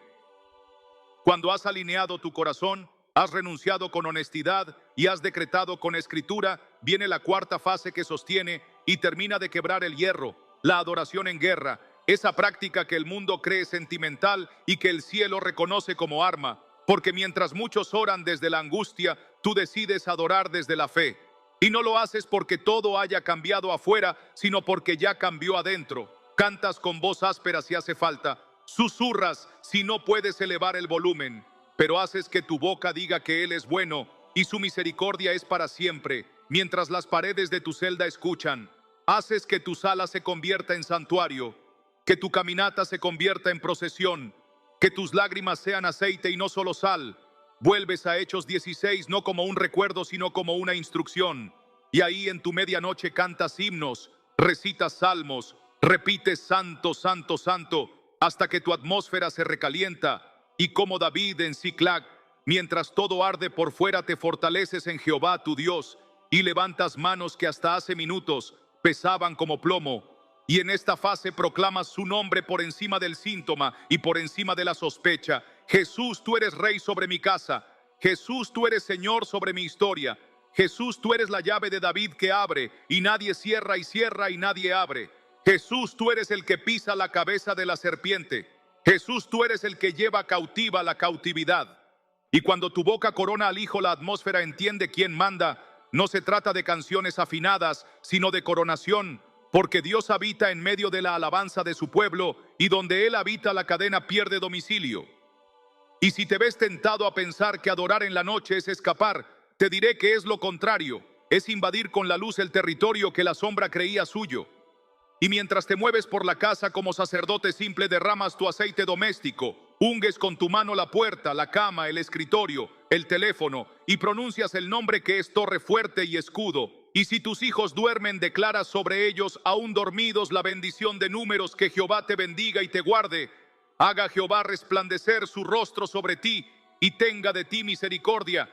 Cuando has alineado tu corazón, has renunciado con honestidad y has decretado con escritura, viene la cuarta fase que sostiene y termina de quebrar el hierro: la adoración en guerra. Esa práctica que el mundo cree sentimental y que el cielo reconoce como arma. Porque mientras muchos oran desde la angustia, tú decides adorar desde la fe. Y no lo haces porque todo haya cambiado afuera, sino porque ya cambió adentro. Cantas con voz áspera si hace falta, susurras si no puedes elevar el volumen, pero haces que tu boca diga que Él es bueno y su misericordia es para siempre. Mientras las paredes de tu celda escuchan, haces que tu sala se convierta en santuario, que tu caminata se convierta en procesión, que tus lágrimas sean aceite y no solo sal. Vuelves a Hechos 16 no como un recuerdo, sino como una instrucción. Y ahí en tu medianoche cantas himnos, recitas salmos, repites santo, santo, santo, hasta que tu atmósfera se recalienta. Y como David en Siclag, mientras todo arde por fuera, te fortaleces en Jehová tu Dios y levantas manos que hasta hace minutos pesaban como plomo. Y en esta fase proclamas su nombre por encima del síntoma y por encima de la sospecha. Jesús, tú eres rey sobre mi casa. Jesús, tú eres Señor sobre mi historia. Jesús, tú eres la llave de David que abre y nadie cierra, y cierra y nadie abre. Jesús, tú eres el que pisa la cabeza de la serpiente. Jesús, tú eres el que lleva cautiva la cautividad. Y cuando tu boca corona al Hijo, la atmósfera entiende quién manda. No se trata de canciones afinadas, sino de coronación. Porque Dios habita en medio de la alabanza de su pueblo, y donde Él habita la cadena pierde domicilio. Y si te ves tentado a pensar que adorar en la noche es escapar, te diré que es lo contrario. Es invadir con la luz el territorio que la sombra creía suyo. Y mientras te mueves por la casa como sacerdote simple, derramas tu aceite doméstico, unges con tu mano la puerta, la cama, el escritorio, el teléfono, y pronuncias el nombre que es torre fuerte y escudo. Y si tus hijos duermen, declaras sobre ellos, aún dormidos, la bendición de números: que Jehová te bendiga y te guarde. Haga Jehová resplandecer su rostro sobre ti y tenga de ti misericordia.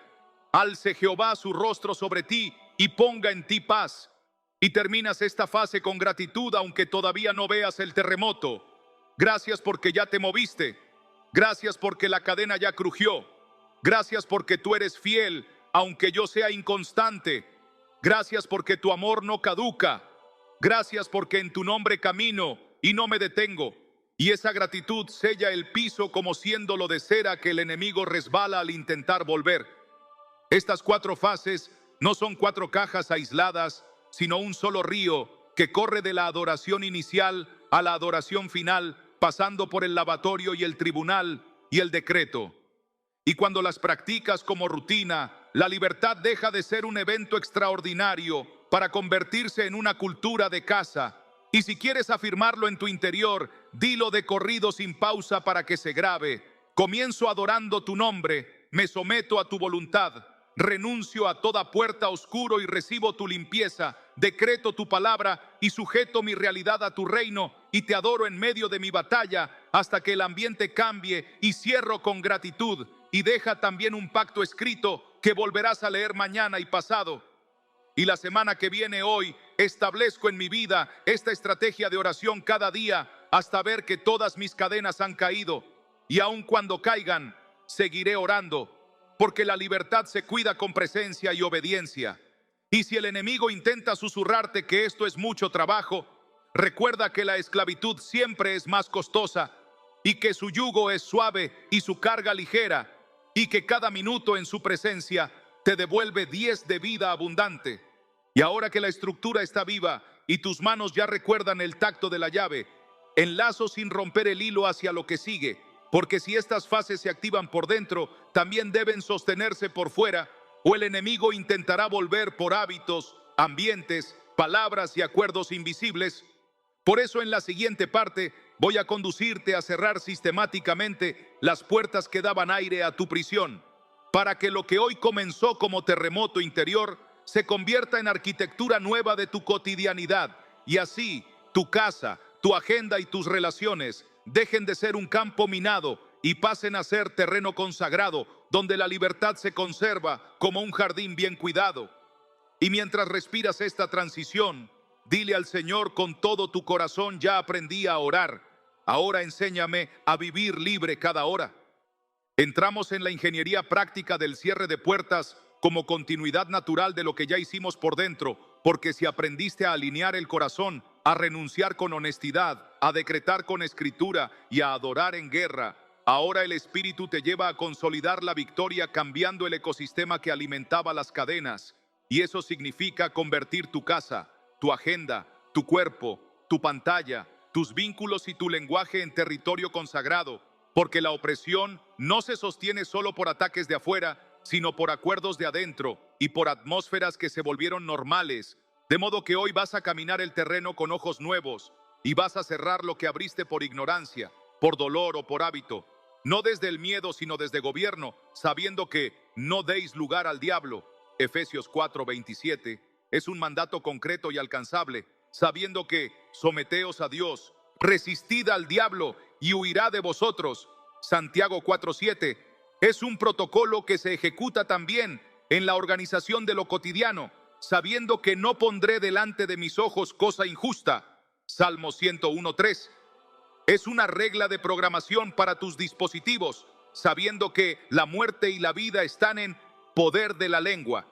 Alce Jehová su rostro sobre ti y ponga en ti paz. Y terminas esta fase con gratitud, aunque todavía no veas el terremoto. Gracias porque ya te moviste. Gracias porque la cadena ya crujió. Gracias porque tú eres fiel, aunque yo sea inconstante. Gracias porque tu amor no caduca. Gracias porque en tu nombre camino y no me detengo. Y esa gratitud sella el piso como siéndolo de cera que el enemigo resbala al intentar volver. Estas 4 fases no son 4 cajas aisladas, sino un solo río que corre de la adoración inicial a la adoración final, pasando por el lavatorio y el tribunal y el decreto. Y cuando las practicas como rutina, la libertad deja de ser un evento extraordinario para convertirse en una cultura de casa. Y si quieres afirmarlo en tu interior, dilo de corrido sin pausa para que se grabe. Comienzo adorando tu nombre, me someto a tu voluntad, renuncio a toda puerta oscuro y recibo tu limpieza, decreto tu palabra y sujeto mi realidad a tu reino y te adoro en medio de mi batalla hasta que el ambiente cambie y cierro con gratitud y deja también un pacto escrito que volverás a leer mañana y pasado. Y la semana que viene hoy establezco en mi vida esta estrategia de oración cada día hasta ver que todas mis cadenas han caído. Y aun cuando caigan, seguiré orando, porque la libertad se cuida con presencia y obediencia. Y si el enemigo intenta susurrarte que esto es mucho trabajo, recuerda que la esclavitud siempre es más costosa y que su yugo es suave y su carga ligera, y que cada minuto en su presencia te devuelve 10 de vida abundante. Y ahora que la estructura está viva y tus manos ya recuerdan el tacto de la llave, enlazo sin romper el hilo hacia lo que sigue, porque si estas fases se activan por dentro, también deben sostenerse por fuera, o el enemigo intentará volver por hábitos, ambientes, palabras y acuerdos invisibles. Por eso en la siguiente parte voy a conducirte a cerrar sistemáticamente las puertas que daban aire a tu prisión, para que lo que hoy comenzó como terremoto interior se convierta en arquitectura nueva de tu cotidianidad, y así tu casa, tu agenda y tus relaciones dejen de ser un campo minado y pasen a ser terreno consagrado, donde la libertad se conserva como un jardín bien cuidado. Y mientras respiras esta transición, dile al Señor con todo tu corazón: ya aprendí a orar, ahora enséñame a vivir libre cada hora. Entramos en la ingeniería práctica del cierre de puertas como continuidad natural de lo que ya hicimos por dentro, porque si aprendiste a alinear el corazón, a renunciar con honestidad, a decretar con escritura y a adorar en guerra, ahora el Espíritu te lleva a consolidar la victoria cambiando el ecosistema que alimentaba las cadenas. Y eso significa convertir tu casa, tu agenda, tu cuerpo, tu pantalla, tus vínculos y tu lenguaje en territorio consagrado, porque la opresión no se sostiene solo por ataques de afuera, sino por acuerdos de adentro y por atmósferas que se volvieron normales. De modo que hoy vas a caminar el terreno con ojos nuevos y vas a cerrar lo que abriste por ignorancia, por dolor o por hábito. No desde el miedo, sino desde gobierno, sabiendo que no deis lugar al diablo. Efesios 4:27 es un mandato concreto y alcanzable, sabiendo que someteos a Dios, resistid al diablo y huirá de vosotros. Santiago 4:7 es un protocolo que se ejecuta también en la organización de lo cotidiano, sabiendo que no pondré delante de mis ojos cosa injusta. Salmo 101:3 es una regla de programación para tus dispositivos, sabiendo que la muerte y la vida están en poder de la lengua.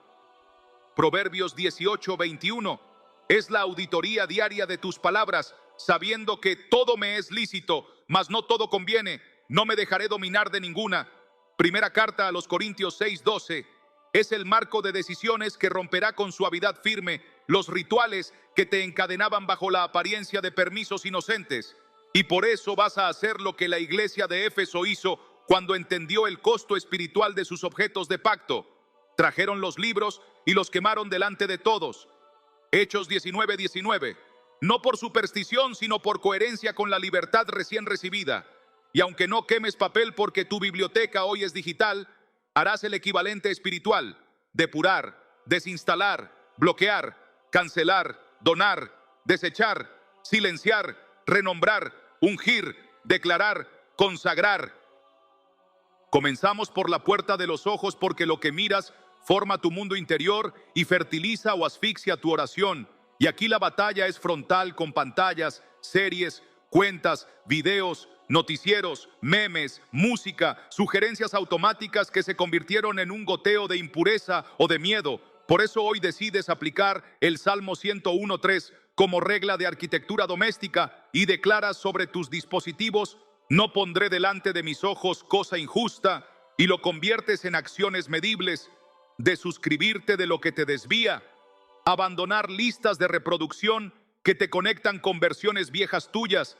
Proverbios 18:21 es la auditoría diaria de tus palabras, sabiendo que todo me es lícito, mas no todo conviene, no me dejaré dominar de ninguna. Primera carta a los Corintios 6:12 es el marco de decisiones que romperá con suavidad firme los rituales que te encadenaban bajo la apariencia de permisos inocentes. Y por eso vas a hacer lo que la iglesia de Éfeso hizo cuando entendió el costo espiritual de sus objetos de pacto. Trajeron los libros y los quemaron delante de todos. Hechos 19:19. No por superstición, sino por coherencia con la libertad recién recibida. Y aunque no quemes papel porque tu biblioteca hoy es digital, harás el equivalente espiritual: depurar, desinstalar, bloquear, cancelar, donar, desechar, silenciar, renombrar, ungir, declarar, consagrar. Comenzamos por la puerta de los ojos, porque lo que miras forma tu mundo interior y fertiliza o asfixia tu oración. Y aquí la batalla es frontal, con pantallas, series, cuentas, videos, noticieros, memes, música, sugerencias automáticas que se convirtieron en un goteo de impureza o de miedo. Por eso hoy decides aplicar el Salmo 101:3 como regla de arquitectura doméstica y declaras sobre tus dispositivos: no pondré delante de mis ojos cosa injusta, y lo conviertes en acciones medibles, de suscribirte de lo que te desvía, abandonar listas de reproducción que te conectan con versiones viejas tuyas,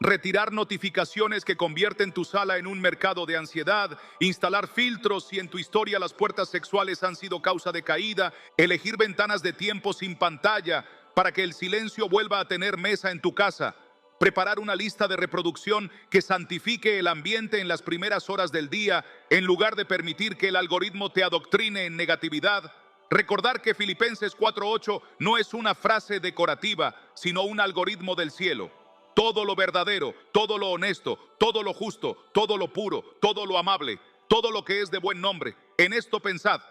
Retirar notificaciones que convierten tu sala en un mercado de ansiedad, instalar filtros si en tu historia las puertas sexuales han sido causa de caída, elegir ventanas de tiempo sin pantalla para que el silencio vuelva a tener mesa en tu casa, preparar una lista de reproducción que santifique el ambiente en las primeras horas del día en lugar de permitir que el algoritmo te adoctrine en negatividad. Recordar que Filipenses 4:8 no es una frase decorativa, sino un algoritmo del cielo. Todo lo verdadero, todo lo honesto, todo lo justo, todo lo puro, todo lo amable, todo lo que es de buen nombre, en esto pensad.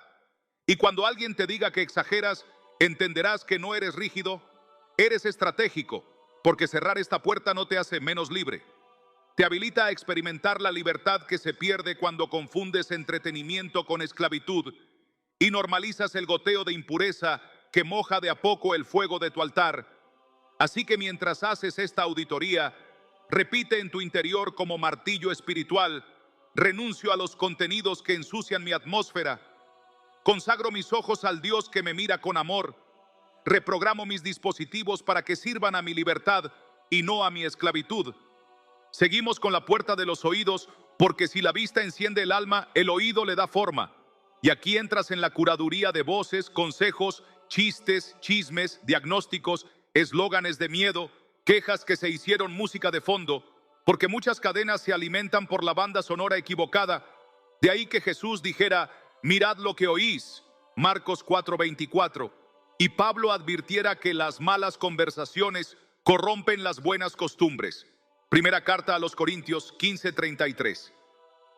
Y cuando alguien te diga que exageras, entenderás que no eres rígido, eres estratégico, porque cerrar esta puerta no te hace menos libre. Te habilita a experimentar la libertad que se pierde cuando confundes entretenimiento con esclavitud y normalizas el goteo de impureza que moja de a poco el fuego de tu altar. Así que mientras haces esta auditoría, repite en tu interior como martillo espiritual: renuncio a los contenidos que ensucian mi atmósfera, consagro mis ojos al Dios que me mira con amor, reprogramo mis dispositivos para que sirvan a mi libertad y no a mi esclavitud. Seguimos con la puerta de los oídos, porque si la vista enciende el alma, el oído le da forma. Y aquí entras en la curaduría de voces, consejos, chistes, chismes, diagnósticos, eslóganes de miedo, quejas que se hicieron música de fondo, porque muchas cadenas se alimentan por la banda sonora equivocada. De ahí que Jesús dijera: mirad lo que oís, Marcos 4:24, y Pablo advirtiera que las malas conversaciones corrompen las buenas costumbres. Primera carta a los Corintios 15:33.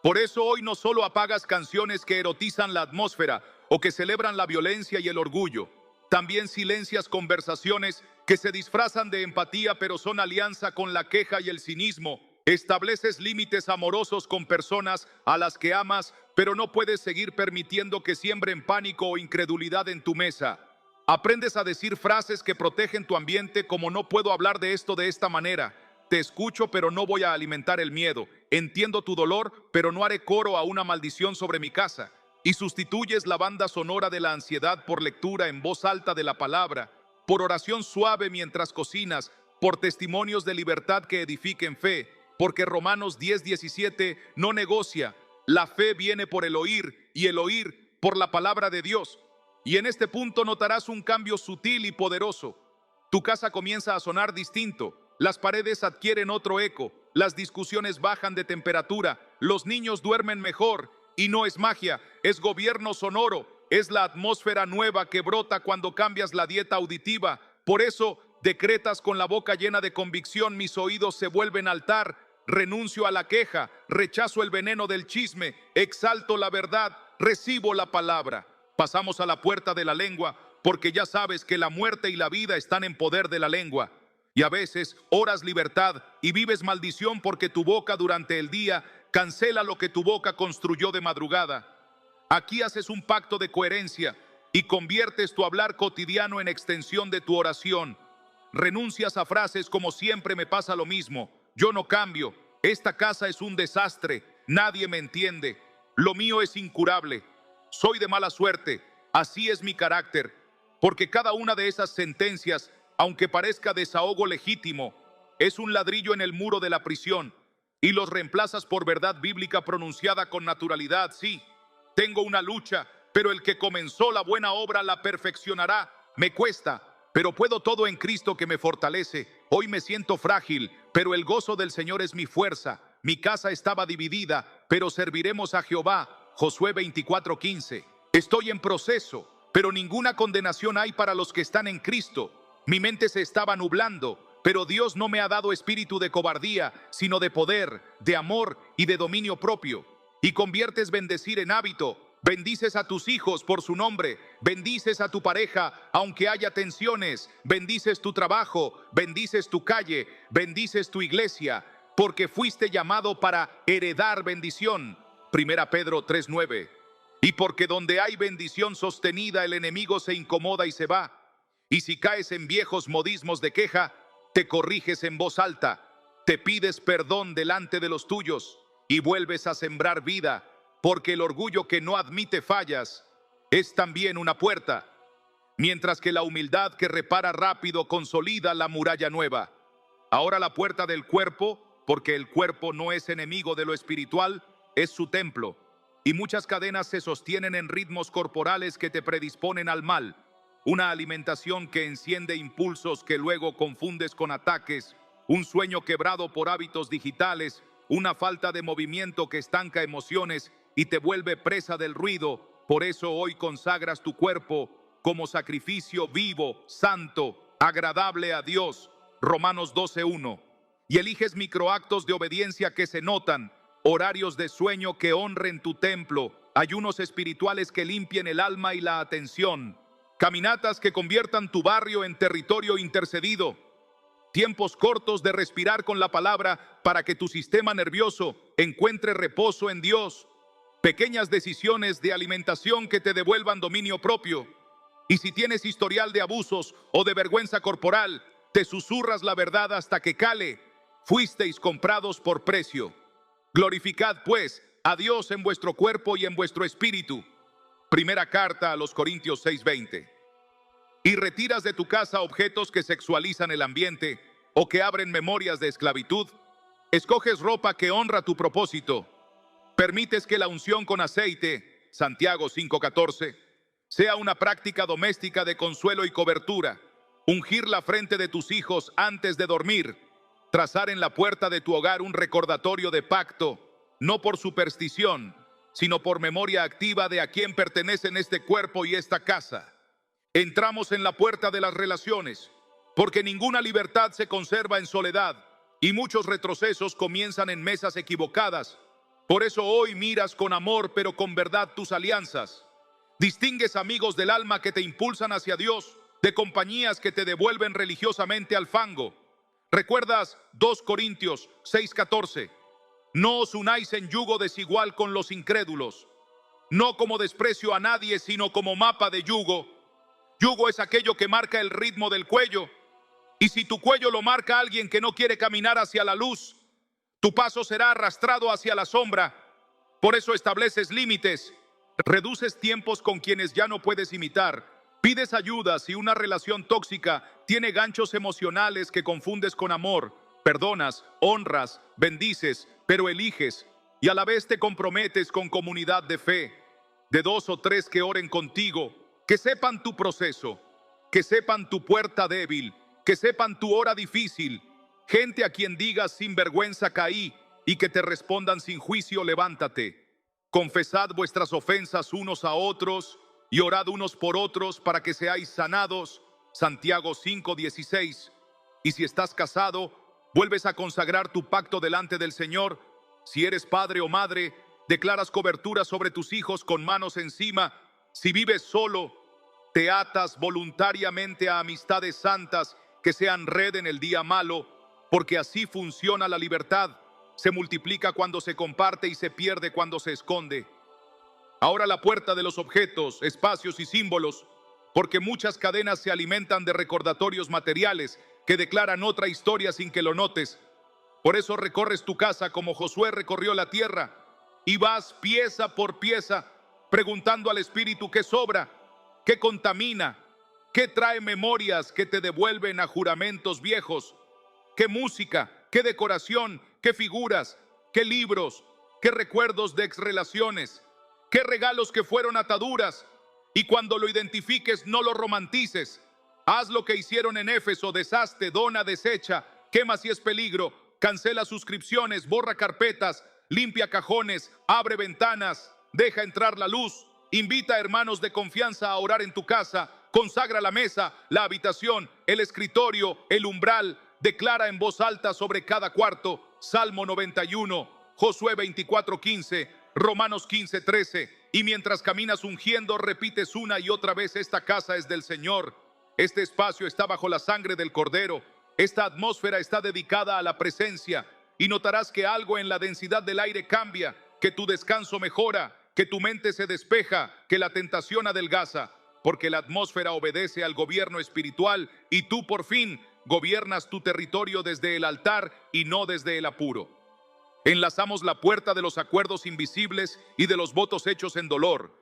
Por eso hoy no solo apagas canciones que erotizan la atmósfera o que celebran la violencia y el orgullo, también silencias conversaciones que se disfrazan de empatía pero son alianza con la queja y el cinismo. Estableces límites amorosos con personas a las que amas, pero no puedes seguir permitiendo que siembren pánico o incredulidad en tu mesa. Aprendes a decir frases que protegen tu ambiente, como: no puedo hablar de esto de esta manera. Te escucho, pero no voy a alimentar el miedo. Entiendo tu dolor, pero no haré coro a una maldición sobre mi casa. Y sustituyes la banda sonora de la ansiedad por lectura en voz alta de la palabra, por oración suave mientras cocinas, por testimonios de libertad que edifiquen fe, porque Romanos 10:17 no negocia. La fe viene por el oír y el oír por la palabra de Dios. Y en este punto notarás un cambio sutil y poderoso. Tu casa comienza a sonar distinto. Las paredes adquieren otro eco, las discusiones bajan de temperatura, los niños duermen mejor, y no es magia, es gobierno sonoro, es la atmósfera nueva que brota cuando cambias la dieta auditiva. Por eso decretas con la boca llena de convicción: mis oídos se vuelven altar, renuncio a la queja, rechazo el veneno del chisme, exalto la verdad, recibo la palabra. Pasamos a la puerta de la lengua, porque ya sabes que la muerte y la vida están en poder de la lengua. Y a veces oras libertad y vives maldición, porque tu boca durante el día cancela lo que tu boca construyó de madrugada. Aquí haces un pacto de coherencia y conviertes tu hablar cotidiano en extensión de tu oración. Renuncias a frases como: siempre me pasa lo mismo, yo no cambio, esta casa es un desastre, nadie me entiende, lo mío es incurable, soy de mala suerte, así es mi carácter. Porque cada una de esas sentencias, aunque parezca desahogo legítimo, es un ladrillo en el muro de la prisión, y los reemplazas por verdad bíblica pronunciada con naturalidad. Sí, tengo una lucha, pero el que comenzó la buena obra la perfeccionará. Me cuesta, pero puedo todo en Cristo que me fortalece. Hoy me siento frágil, pero el gozo del Señor es mi fuerza. Mi casa estaba dividida, pero serviremos a Jehová. Josué 24:15. Estoy en proceso, pero ninguna condenación hay para los que están en Cristo. Mi mente se estaba nublando, pero Dios no me ha dado espíritu de cobardía, sino de poder, de amor y de dominio propio. Y conviertes bendecir en hábito. Bendices a tus hijos por su nombre, bendices a tu pareja aunque haya tensiones, bendices tu trabajo, bendices tu calle, bendices tu iglesia, porque fuiste llamado para heredar bendición. Primera Pedro 3:9. Y porque donde hay bendición sostenida, el enemigo se incomoda y se va. Y si caes en viejos modismos de queja, te corriges en voz alta, te pides perdón delante de los tuyos y vuelves a sembrar vida, porque el orgullo que no admite fallas es también una puerta, mientras que la humildad que repara rápido consolida la muralla nueva. Ahora la puerta del cuerpo, porque el cuerpo no es enemigo de lo espiritual, es su templo. Y muchas cadenas se sostienen en ritmos corporales que te predisponen al mal. Una alimentación que enciende impulsos que luego confundes con ataques. Un sueño quebrado por hábitos digitales. Una falta de movimiento que estanca emociones y te vuelve presa del ruido. Por eso hoy consagras tu cuerpo como sacrificio vivo, santo, agradable a Dios. Romanos 12:1. Y eliges microactos de obediencia que se notan, horarios de sueño que honren tu templo, ayunos espirituales que limpien el alma y la atención, caminatas que conviertan tu barrio en territorio intercedido, tiempos cortos de respirar con la palabra para que tu sistema nervioso encuentre reposo en Dios, pequeñas decisiones de alimentación que te devuelvan dominio propio. Y si tienes historial de abusos o de vergüenza corporal, te susurras la verdad hasta que cale. Fuisteis comprados por precio. Glorificad pues a Dios en vuestro cuerpo y en vuestro espíritu. Primera carta a los Corintios 6:20. Y retiras de tu casa objetos que sexualizan el ambiente o que abren memorias de esclavitud. Escoges ropa que honra tu propósito. Permites que la unción con aceite, Santiago 5:14, sea una práctica doméstica de consuelo y cobertura. Ungir la frente de tus hijos antes de dormir. Trazar en la puerta de tu hogar un recordatorio de pacto, no por superstición, sino por memoria activa de a quién pertenecen este cuerpo y esta casa. Entramos en la puerta de las relaciones, porque ninguna libertad se conserva en soledad y muchos retrocesos comienzan en mesas equivocadas. Por eso hoy miras con amor, pero con verdad tus alianzas. Distingues amigos del alma que te impulsan hacia Dios, de compañías que te devuelven religiosamente al fango. ¿Recuerdas 2 Corintios 6:14? No os unáis en yugo desigual con los incrédulos, no como desprecio a nadie, sino como mapa de yugo. Yugo es aquello que marca el ritmo del cuello, y si tu cuello lo marca alguien que no quiere caminar hacia la luz, tu paso será arrastrado hacia la sombra. Por eso estableces límites, reduces tiempos con quienes ya no puedes imitar. Pides ayuda si una relación tóxica tiene ganchos emocionales que confundes con amor. Perdonas, honras, bendices, pero eliges y a la vez te comprometes con comunidad de fe, de 2 o 3 que oren contigo, que sepan tu proceso, que sepan tu puerta débil, que sepan tu hora difícil, gente a quien digas sin vergüenza caí y que te respondan sin juicio levántate. Confesad vuestras ofensas unos a otros y orad unos por otros para que seáis sanados. Santiago 5:16. Y si estás casado, vuelves a consagrar tu pacto delante del Señor. Si eres padre o madre, declaras cobertura sobre tus hijos con manos encima. Si vives solo, te atas voluntariamente a amistades santas que sean red en el día malo, porque así funciona la libertad. Se multiplica cuando se comparte y se pierde cuando se esconde. Ahora la puerta de los objetos, espacios y símbolos, porque muchas cadenas se alimentan de recordatorios materiales que declaran otra historia sin que lo notes. Por eso recorres tu casa como Josué recorrió la tierra y vas pieza por pieza preguntando al Espíritu qué sobra, qué contamina, qué trae memorias que te devuelven a juramentos viejos, qué música, qué decoración, qué figuras, qué libros, qué recuerdos de exrelaciones, qué regalos que fueron ataduras. Y cuando lo identifiques, no lo romantices. Haz lo que hicieron en Éfeso: deshazte, dona, desecha, quema si es peligro, cancela suscripciones, borra carpetas, limpia cajones, abre ventanas, deja entrar la luz, invita a hermanos de confianza a orar en tu casa, consagra la mesa, la habitación, el escritorio, el umbral, declara en voz alta sobre cada cuarto. Salmo 91, Josué 24:15, Romanos 15:13. Y mientras caminas ungiendo, repites una y otra vez: esta casa es del Señor. Este espacio está bajo la sangre del Cordero. Esta atmósfera está dedicada a la presencia. Y notarás que algo en la densidad del aire cambia, que tu descanso mejora, que tu mente se despeja, que la tentación adelgaza, porque la atmósfera obedece al gobierno espiritual y tú por fin gobiernas tu territorio desde el altar y no desde el apuro. Enlazamos la puerta de los acuerdos invisibles y de los votos hechos en dolor.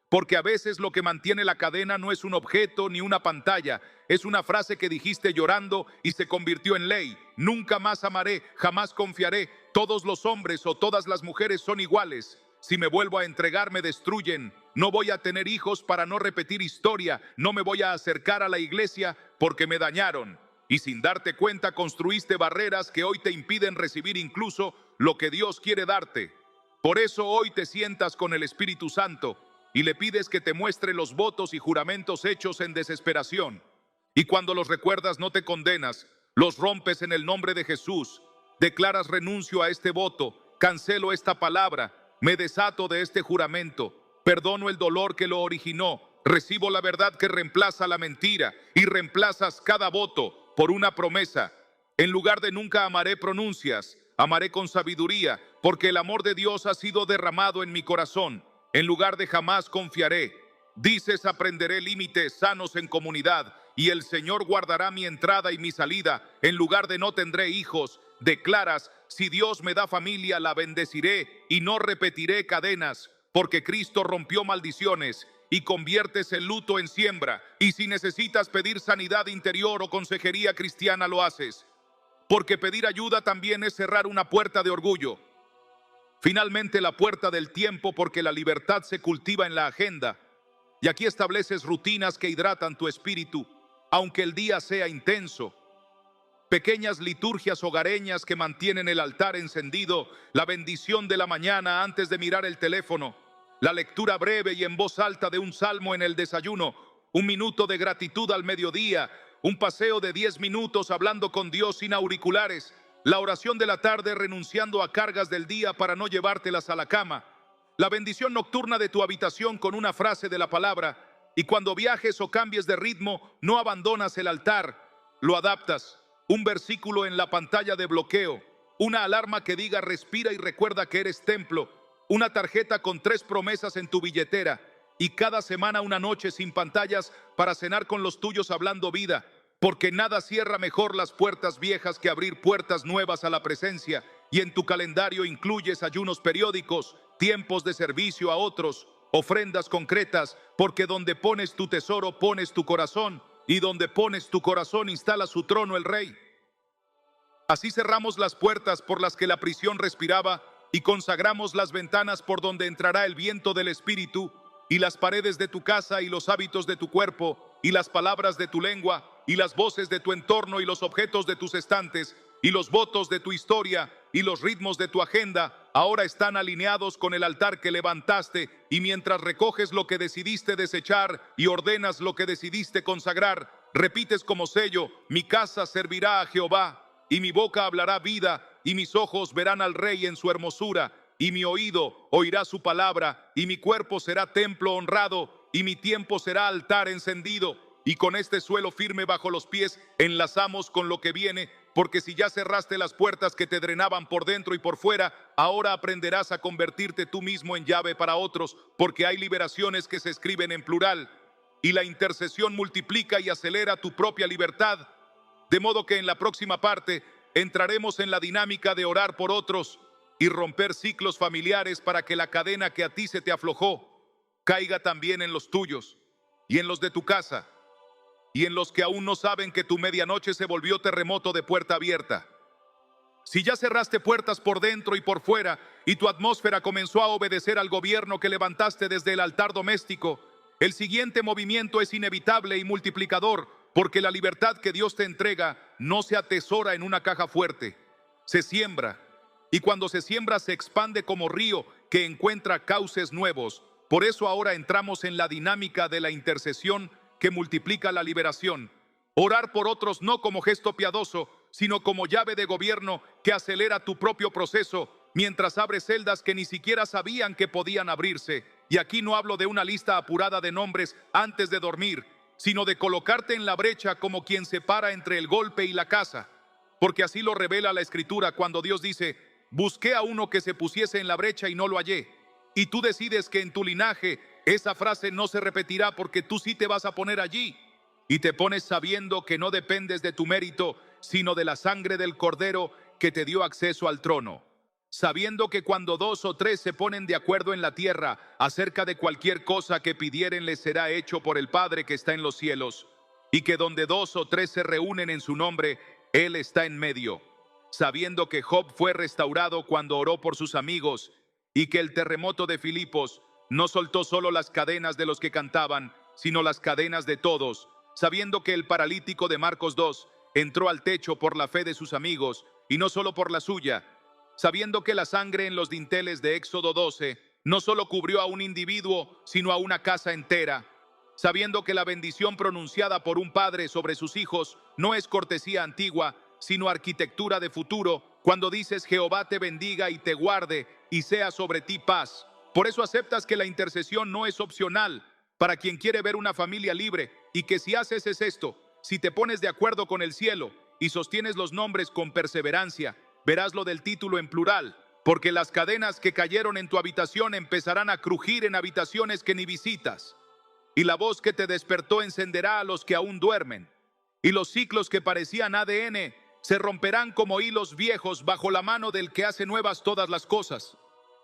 Porque a veces lo que mantiene la cadena no es un objeto ni una pantalla, es una frase que dijiste llorando y se convirtió en ley. Nunca más amaré, jamás confiaré. Todos los hombres o todas las mujeres son iguales. Si me vuelvo a entregar, me destruyen. No voy a tener hijos para no repetir historia. No me voy a acercar a la iglesia porque me dañaron. Y sin darte cuenta construiste barreras que hoy te impiden recibir incluso lo que Dios quiere darte. Por eso hoy te sientas con el Espíritu Santo y le pides que te muestre los votos y juramentos hechos en desesperación. Y cuando los recuerdas no te condenas, los rompes en el nombre de Jesús. Declaras renuncio a este voto, cancelo esta palabra, me desato de este juramento, perdono el dolor que lo originó, recibo la verdad que reemplaza la mentira y reemplazas cada voto por una promesa. En lugar de nunca amaré pronuncias, amaré con sabiduría, porque el amor de Dios ha sido derramado en mi corazón. En lugar de jamás confiaré, dices aprenderé límites sanos en comunidad, y el Señor guardará mi entrada y mi salida. En lugar de no tendré hijos, declaras, si Dios me da familia, la bendeciré y no repetiré cadenas, porque Cristo rompió maldiciones y conviertes el luto en siembra. Y si necesitas pedir sanidad interior o consejería cristiana, lo haces, porque pedir ayuda también es cerrar una puerta de orgullo. Finalmente, la puerta del tiempo, porque la libertad se cultiva en la agenda. Y aquí estableces rutinas que hidratan tu espíritu, aunque el día sea intenso. Pequeñas liturgias hogareñas que mantienen el altar encendido, la bendición de la mañana antes de mirar el teléfono, la lectura breve y en voz alta de un salmo en el desayuno, un minuto de gratitud al mediodía, un paseo de 10 minutos hablando con Dios sin auriculares, la oración de la tarde renunciando a cargas del día para no llevártelas a la cama, la bendición nocturna de tu habitación con una frase de la palabra, y cuando viajes o cambies de ritmo, no abandonas el altar, lo adaptas. Un versículo en la pantalla de bloqueo, una alarma que diga respira y recuerda que eres templo, una tarjeta con 3 promesas en tu billetera, y cada semana una noche sin pantallas para cenar con los tuyos hablando vida. Porque nada cierra mejor las puertas viejas que abrir puertas nuevas a la presencia. Y en tu calendario incluyes ayunos periódicos, tiempos de servicio a otros, ofrendas concretas, porque donde pones tu tesoro pones tu corazón, y donde pones tu corazón instala su trono el Rey. Así cerramos las puertas por las que la prisión respiraba y consagramos las ventanas por donde entrará el viento del Espíritu, y las paredes de tu casa y los hábitos de tu cuerpo, y las palabras de tu lengua, y las voces de tu entorno y los objetos de tus estantes, y los votos de tu historia y los ritmos de tu agenda, ahora están alineados con el altar que levantaste, y mientras recoges lo que decidiste desechar y ordenas lo que decidiste consagrar, repites como sello, mi casa servirá a Jehová, y mi boca hablará vida, y mis ojos verán al Rey en su hermosura, y mi oído oirá su palabra, y mi cuerpo será templo honrado, y mi tiempo será altar encendido. Y con este suelo firme bajo los pies enlazamos con lo que viene, porque si ya cerraste las puertas que te drenaban por dentro y por fuera, ahora aprenderás a convertirte tú mismo en llave para otros, porque hay liberaciones que se escriben en plural, y la intercesión multiplica y acelera tu propia libertad. De modo que en la próxima parte entraremos en la dinámica de orar por otros y romper ciclos familiares para que la cadena que a ti se te aflojó caiga también en los tuyos y en los de tu casa y en los que aún no saben que tu medianoche se volvió terremoto de puerta abierta. Si ya cerraste puertas por dentro y por fuera y tu atmósfera comenzó a obedecer al gobierno que levantaste desde el altar doméstico, el siguiente movimiento es inevitable y multiplicador, porque la libertad que Dios te entrega no se atesora en una caja fuerte, se siembra. Y cuando se siembra se expande como río que encuentra cauces nuevos. Por eso ahora entramos en la dinámica de la intercesión que multiplica la liberación. Orar por otros no como gesto piadoso, sino como llave de gobierno que acelera tu propio proceso, mientras abres celdas que ni siquiera sabían que podían abrirse. Y aquí no hablo de una lista apurada de nombres antes de dormir, sino de colocarte en la brecha como quien se para entre el golpe y la caza. Porque así lo revela la Escritura cuando Dios dice, busqué a uno que se pusiese en la brecha y no lo hallé. Y tú decides que en tu linaje esa frase no se repetirá porque tú sí te vas a poner allí. Y te pones sabiendo que no dependes de tu mérito, sino de la sangre del Cordero que te dio acceso al trono. sabiendo que cuando dos o tres se ponen de acuerdo en la tierra acerca de cualquier cosa que pidieren les será hecho por el Padre que está en los cielos, y que donde dos o tres se reúnen en su nombre, Él está en medio. Sabiendo que Job fue restaurado cuando oró por sus amigos, y que el terremoto de Filipos no soltó solo las cadenas de los que cantaban, sino las cadenas de todos, sabiendo que el paralítico de Marcos 2 entró al techo por la fe de sus amigos, y no solo por la suya, sabiendo que la sangre en los dinteles de Éxodo 12 no solo cubrió a un individuo, sino a una casa entera, sabiendo que la bendición pronunciada por un padre sobre sus hijos no es cortesía antigua, sino arquitectura de futuro, cuando dices Jehová te bendiga y te guarde y sea sobre ti paz. Por eso aceptas que la intercesión no es opcional para quien quiere ver una familia libre, y que si haces es esto: si te pones de acuerdo con el cielo y sostienes los nombres con perseverancia, verás lo del título en plural, porque las cadenas que cayeron en tu habitación empezarán a crujir en habitaciones que ni visitas, y la voz que te despertó encenderá a los que aún duermen, y los ciclos que parecían ADN se romperán como hilos viejos bajo la mano del que hace nuevas todas las cosas.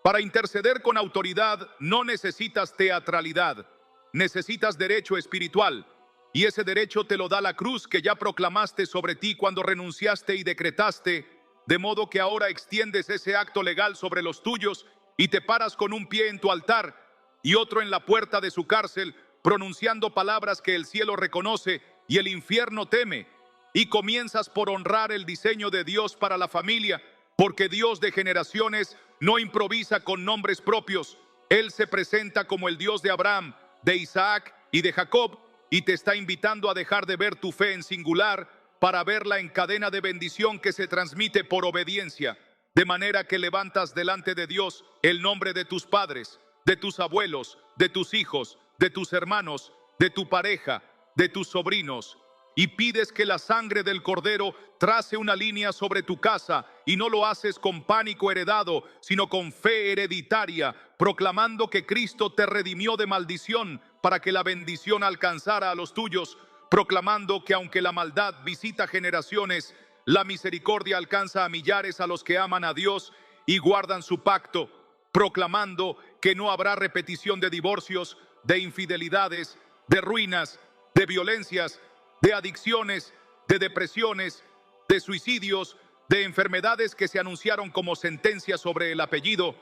Para interceder con autoridad no necesitas teatralidad, necesitas derecho espiritual, y ese derecho te lo da la cruz que ya proclamaste sobre ti cuando renunciaste y decretaste, de modo que ahora extiendes ese acto legal sobre los tuyos y te paras con un pie en tu altar y otro en la puerta de su cárcel, pronunciando palabras que el cielo reconoce y el infierno teme, y comienzas por honrar el diseño de Dios para la familia, porque Dios de generaciones no improvisa con nombres propios. Él se presenta como el Dios de Abraham, de Isaac y de Jacob, y te está invitando a dejar de ver tu fe en singular para verla en cadena de bendición que se transmite por obediencia, de manera que levantas delante de Dios el nombre de tus padres, de tus abuelos, de tus hijos, de tus hermanos, de tu pareja, de tus sobrinos, y pides que la sangre del Cordero trace una línea sobre tu casa, y no lo haces con pánico heredado, sino con fe hereditaria, proclamando que Cristo te redimió de maldición para que la bendición alcanzara a los tuyos, proclamando que aunque la maldad visita generaciones, la misericordia alcanza a millares a los que aman a Dios y guardan su pacto, proclamando que no habrá repetición de divorcios, de infidelidades, de ruinas, de violencias, de adicciones, de depresiones, de suicidios, de enfermedades que se anunciaron como sentencia sobre el apellido,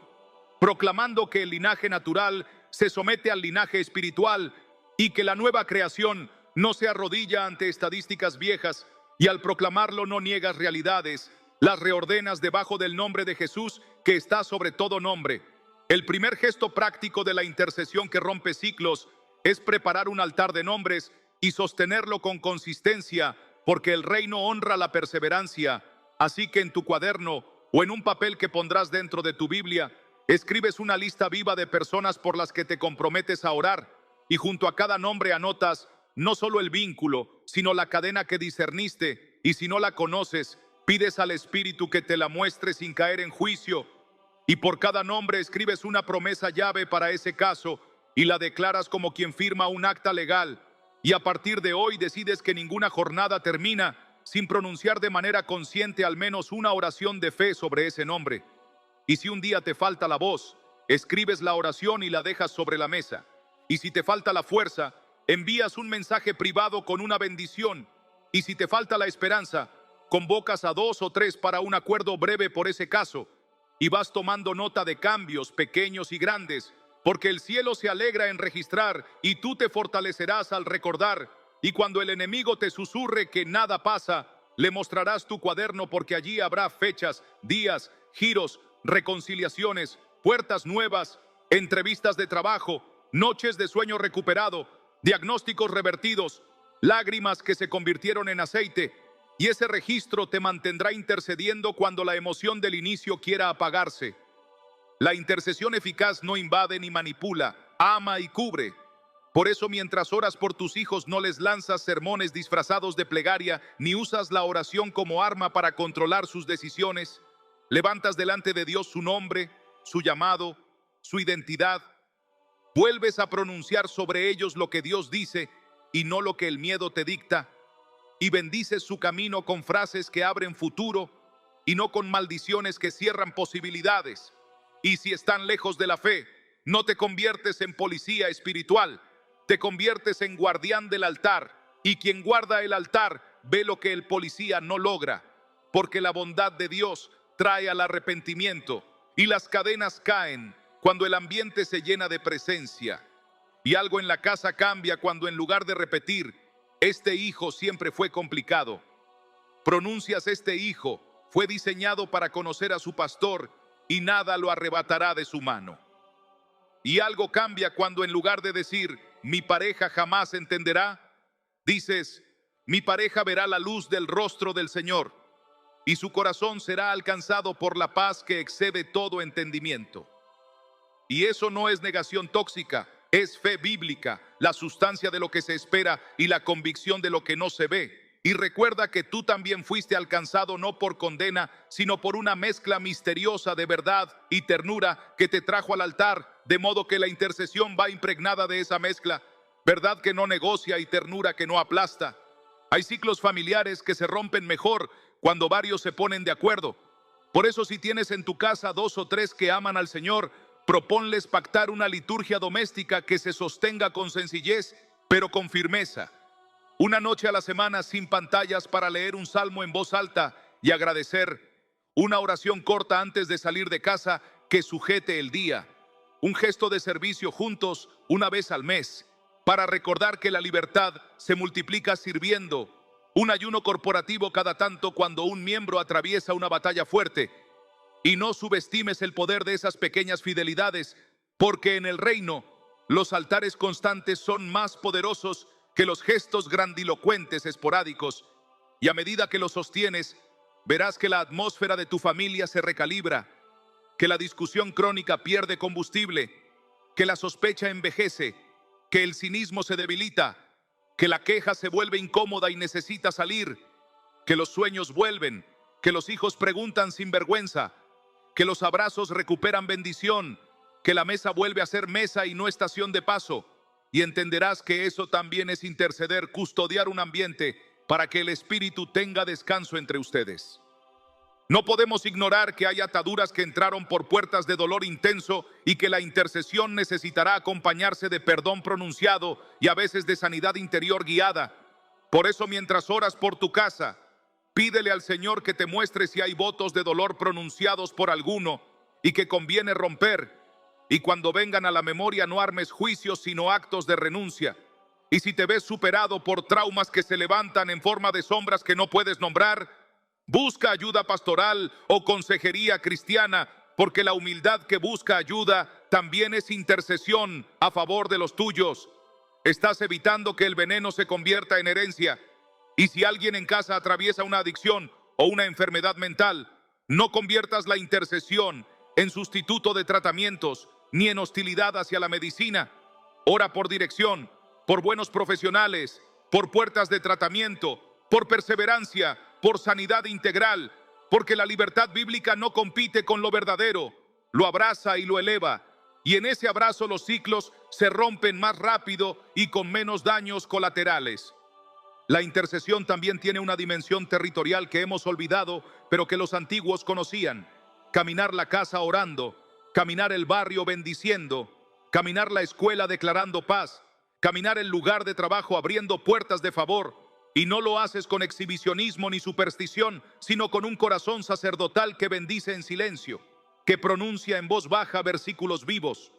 proclamando que el linaje natural se somete al linaje espiritual y que la nueva creación no se arrodilla ante estadísticas viejas, y al proclamarlo no niegas realidades, las reordenas debajo del nombre de Jesús que está sobre todo nombre. El primer gesto práctico de la intercesión que rompe ciclos es preparar un altar de nombres y sostenerlo con consistencia, porque el reino honra la perseverancia. Así que en tu cuaderno o en un papel que pondrás dentro de tu Biblia, escribes una lista viva de personas por las que te comprometes a orar, y junto a cada nombre anotas no solo el vínculo, sino la cadena que discerniste, y si no la conoces, pides al Espíritu que te la muestre sin caer en juicio, y por cada nombre escribes una promesa llave para ese caso, y la declaras como quien firma un acta legal, y a partir de hoy decides que ninguna jornada termina sin pronunciar de manera consciente al menos una oración de fe sobre ese nombre. Y si un día te falta la voz, escribes la oración y la dejas sobre la mesa. Y si te falta la fuerza, envías un mensaje privado con una bendición. Y si te falta la esperanza, convocas a 2 o 3 para un acuerdo breve por ese caso. Y vas tomando nota de cambios pequeños y grandes, porque el cielo se alegra en registrar y tú te fortalecerás al recordar. Y cuando el enemigo te susurre que nada pasa, le mostrarás tu cuaderno, porque allí habrá fechas, días, giros, reconciliaciones, puertas nuevas, entrevistas de trabajo, noches de sueño recuperado, diagnósticos revertidos, lágrimas que se convirtieron en aceite, y ese registro te mantendrá intercediendo cuando la emoción del inicio quiera apagarse. La intercesión eficaz no invade ni manipula, ama y cubre. Por eso, mientras oras por tus hijos, no les lanzas sermones disfrazados de plegaria, ni usas la oración como arma para controlar sus decisiones. Levantas delante de Dios su nombre, su llamado, su identidad. Vuelves a pronunciar sobre ellos lo que Dios dice y no lo que el miedo te dicta. Y bendices su camino con frases que abren futuro, y no con maldiciones que cierran posibilidades. Y si están lejos de la fe, no te conviertes en policía espiritual, te conviertes en guardián del altar. Y quien guarda el altar ve lo que el policía no logra, porque la bondad de Dios trae al arrepentimiento y las cadenas caen cuando el ambiente se llena de presencia. Y algo en la casa cambia cuando en lugar de repetir, este hijo siempre fue complicado, pronuncias este hijo fue diseñado para conocer a su pastor y nada lo arrebatará de su mano. Y algo cambia cuando en lugar de decir, mi pareja jamás entenderá, dices, mi pareja verá la luz del rostro del Señor y su corazón será alcanzado por la paz que excede todo entendimiento. Y eso no es negación tóxica, es fe bíblica, la sustancia de lo que se espera y la convicción de lo que no se ve. Y recuerda que tú también fuiste alcanzado no por condena, sino por una mezcla misteriosa de verdad y ternura que te trajo al altar, de modo que la intercesión va impregnada de esa mezcla, verdad que no negocia y ternura que no aplasta. Hay ciclos familiares que se rompen mejor cuando varios se ponen de acuerdo. Por eso si tienes en tu casa 2 o 3 que aman al Señor, proponles pactar una liturgia doméstica que se sostenga con sencillez, pero con firmeza. Una noche a la semana sin pantallas para leer un salmo en voz alta y agradecer. Una oración corta antes de salir de casa que sujete el día. Un gesto de servicio juntos una vez al mes para recordar que la libertad se multiplica sirviendo. Un ayuno corporativo cada tanto cuando un miembro atraviesa una batalla fuerte. Y no subestimes el poder de esas pequeñas fidelidades, porque en el reino los altares constantes son más poderosos que los gestos grandilocuentes esporádicos, y a medida que los sostienes, verás que la atmósfera de tu familia se recalibra, que la discusión crónica pierde combustible, que la sospecha envejece, que el cinismo se debilita, que la queja se vuelve incómoda y necesita salir, que los sueños vuelven, que los hijos preguntan sin vergüenza, que los abrazos recuperan bendición, que la mesa vuelve a ser mesa y no estación de paso. Y entenderás que eso también es interceder, custodiar un ambiente para que el Espíritu tenga descanso entre ustedes. No podemos ignorar que hay ataduras que entraron por puertas de dolor intenso y que la intercesión necesitará acompañarse de perdón pronunciado y a veces de sanidad interior guiada. Por eso, mientras oras por tu casa, pídele al Señor que te muestre si hay votos de dolor pronunciados por alguno y que conviene romper. Y cuando vengan a la memoria no armes juicios sino actos de renuncia. Y si te ves superado por traumas que se levantan en forma de sombras que no puedes nombrar, busca ayuda pastoral o consejería cristiana, porque la humildad que busca ayuda también es intercesión a favor de los tuyos. Estás evitando que el veneno se convierta en herencia. Y si alguien en casa atraviesa una adicción o una enfermedad mental, no conviertas la intercesión en sustituto de tratamientos, ni en hostilidad hacia la medicina. Ora por dirección, por buenos profesionales, por puertas de tratamiento, por perseverancia, por sanidad integral, porque la libertad bíblica no compite con lo verdadero, lo abraza y lo eleva, y en ese abrazo los ciclos se rompen más rápido y con menos daños colaterales. La intercesión también tiene una dimensión territorial que hemos olvidado, pero que los antiguos conocían. Caminar la casa orando, caminar el barrio bendiciendo, caminar la escuela declarando paz, caminar el lugar de trabajo abriendo puertas de favor. Y no lo haces con exhibicionismo ni superstición, sino con un corazón sacerdotal que bendice en silencio, que pronuncia en voz baja versículos vivos,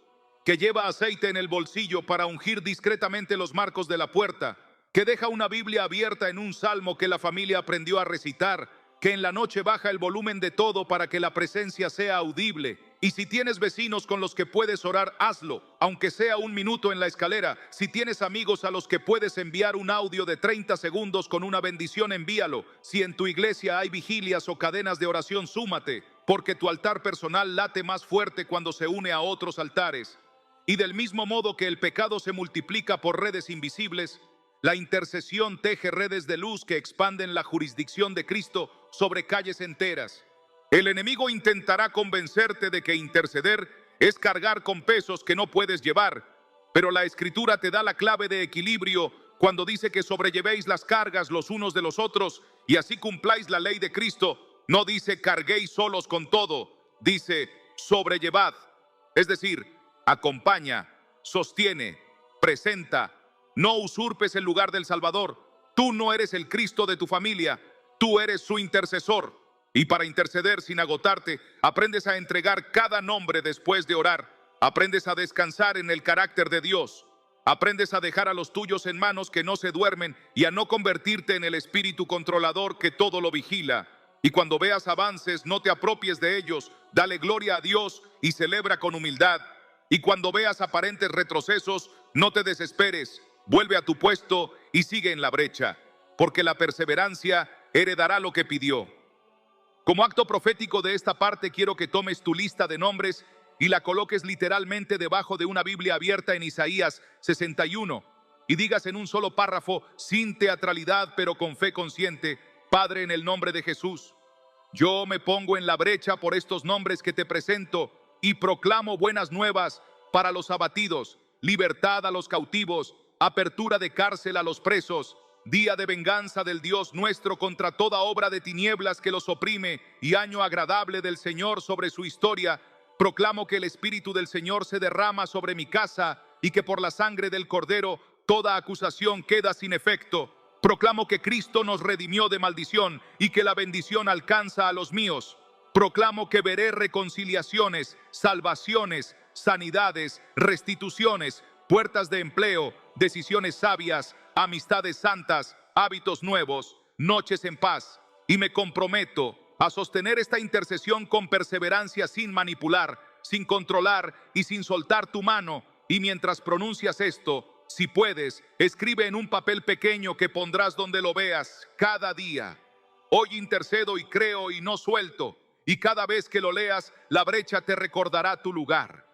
que lleva aceite en el bolsillo para ungir discretamente los marcos de la puerta, que deja una Biblia abierta en un salmo que la familia aprendió a recitar, que en la noche baja el volumen de todo para que la presencia sea audible. Y si tienes vecinos con los que puedes orar, hazlo, aunque sea 1 minuto en la escalera. Si tienes amigos a los que puedes enviar un audio de 30 segundos con una bendición, envíalo. Si en tu iglesia hay vigilias o cadenas de oración, súmate, porque tu altar personal late más fuerte cuando se une a otros altares. Y del mismo modo que el pecado se multiplica por redes invisibles, la intercesión teje redes de luz que expanden la jurisdicción de Cristo sobre calles enteras. El enemigo intentará convencerte de que interceder es cargar con pesos que no puedes llevar, pero la Escritura te da la clave de equilibrio cuando dice que sobrellevéis las cargas los unos de los otros y así cumpláis la ley de Cristo, No dice carguéis solos con todo, dice sobrellevad. Es decir, acompaña, sostiene, presenta. No usurpes el lugar del Salvador. Tú no eres el Cristo de tu familia, tú eres su intercesor. Y para interceder sin agotarte, aprendes a entregar cada nombre después de orar. Aprendes a descansar en el carácter de Dios. Aprendes a dejar a los tuyos en manos que no se duermen y a no convertirte en el espíritu controlador que todo lo vigila. Y cuando veas avances, no te apropies de ellos. Dale gloria a Dios y celebra con humildad. Y cuando veas aparentes retrocesos, no te desesperes. Vuelve a tu puesto y sigue en la brecha, porque la perseverancia heredará lo que pidió. Como acto profético de esta parte, quiero que tomes tu lista de nombres y la coloques literalmente debajo de una Biblia abierta en Isaías 61 y digas en un solo párrafo, sin teatralidad pero con fe consciente: Padre, en el nombre de Jesús, yo me pongo en la brecha por estos nombres que te presento y proclamo buenas nuevas para los abatidos, libertad a los cautivos, apertura de cárcel a los presos, día de venganza del Dios nuestro contra toda obra de tinieblas que los oprime y año agradable del Señor sobre su historia. Proclamo que el Espíritu del Señor se derrama sobre mi casa y que por la sangre del Cordero toda acusación queda sin efecto. Proclamo que Cristo nos redimió de maldición y que la bendición alcanza a los míos. Proclamo que veré reconciliaciones, salvaciones, sanidades, restituciones, puertas de empleo, decisiones sabias, amistades santas, hábitos nuevos, noches en paz. Y me comprometo a sostener esta intercesión con perseverancia, sin manipular, sin controlar y sin soltar tu mano. Y mientras pronuncias esto, si puedes, escribe en un papel pequeño que pondrás donde lo veas cada día: hoy intercedo y creo y no suelto. Y cada vez que lo leas, la brecha te recordará tu lugar.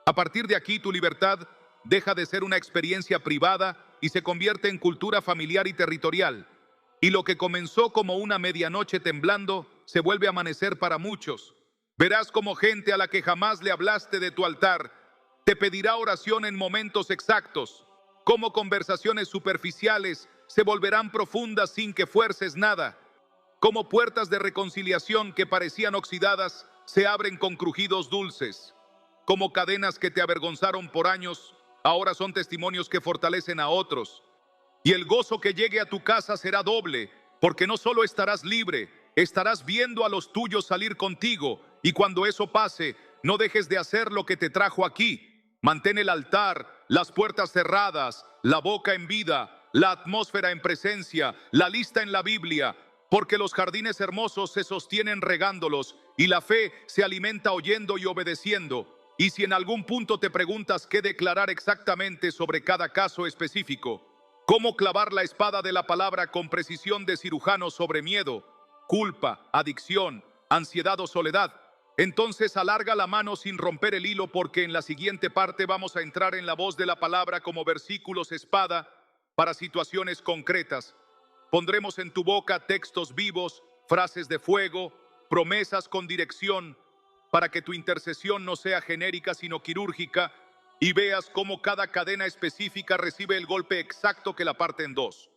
A partir de aquí, tu libertad deja de ser una experiencia privada y se convierte en cultura familiar y territorial. Y lo que comenzó como una medianoche temblando se vuelve amanecer para muchos. Verás como gente a la que jamás le hablaste de tu altar te pedirá oración en momentos exactos, como conversaciones superficiales se volverán profundas sin que fuerces nada, como puertas de reconciliación que parecían oxidadas se abren con crujidos dulces, como cadenas que te avergonzaron por años ahora son testimonios que fortalecen a otros. Y el gozo que llegue a tu casa será doble, porque no solo estarás libre, estarás viendo a los tuyos salir contigo. Y cuando eso pase, no dejes de hacer lo que te trajo aquí. Mantén el altar, las puertas cerradas, la boca en vida, la atmósfera en presencia, la lista en la Biblia, porque los jardines hermosos se sostienen regándolos y la fe se alimenta oyendo y obedeciendo. Y si en algún punto te preguntas qué declarar exactamente sobre cada caso específico, cómo clavar la espada de la palabra con precisión de cirujano sobre miedo, culpa, adicción, ansiedad o soledad, entonces alarga la mano sin romper el hilo, porque en la siguiente parte vamos a entrar en la voz de la palabra como versículos espada para situaciones concretas. Pondremos en tu boca textos vivos, frases de fuego, promesas con dirección, para que tu intercesión no sea genérica sino quirúrgica y veas cómo cada cadena específica recibe el golpe exacto que la parte en dos.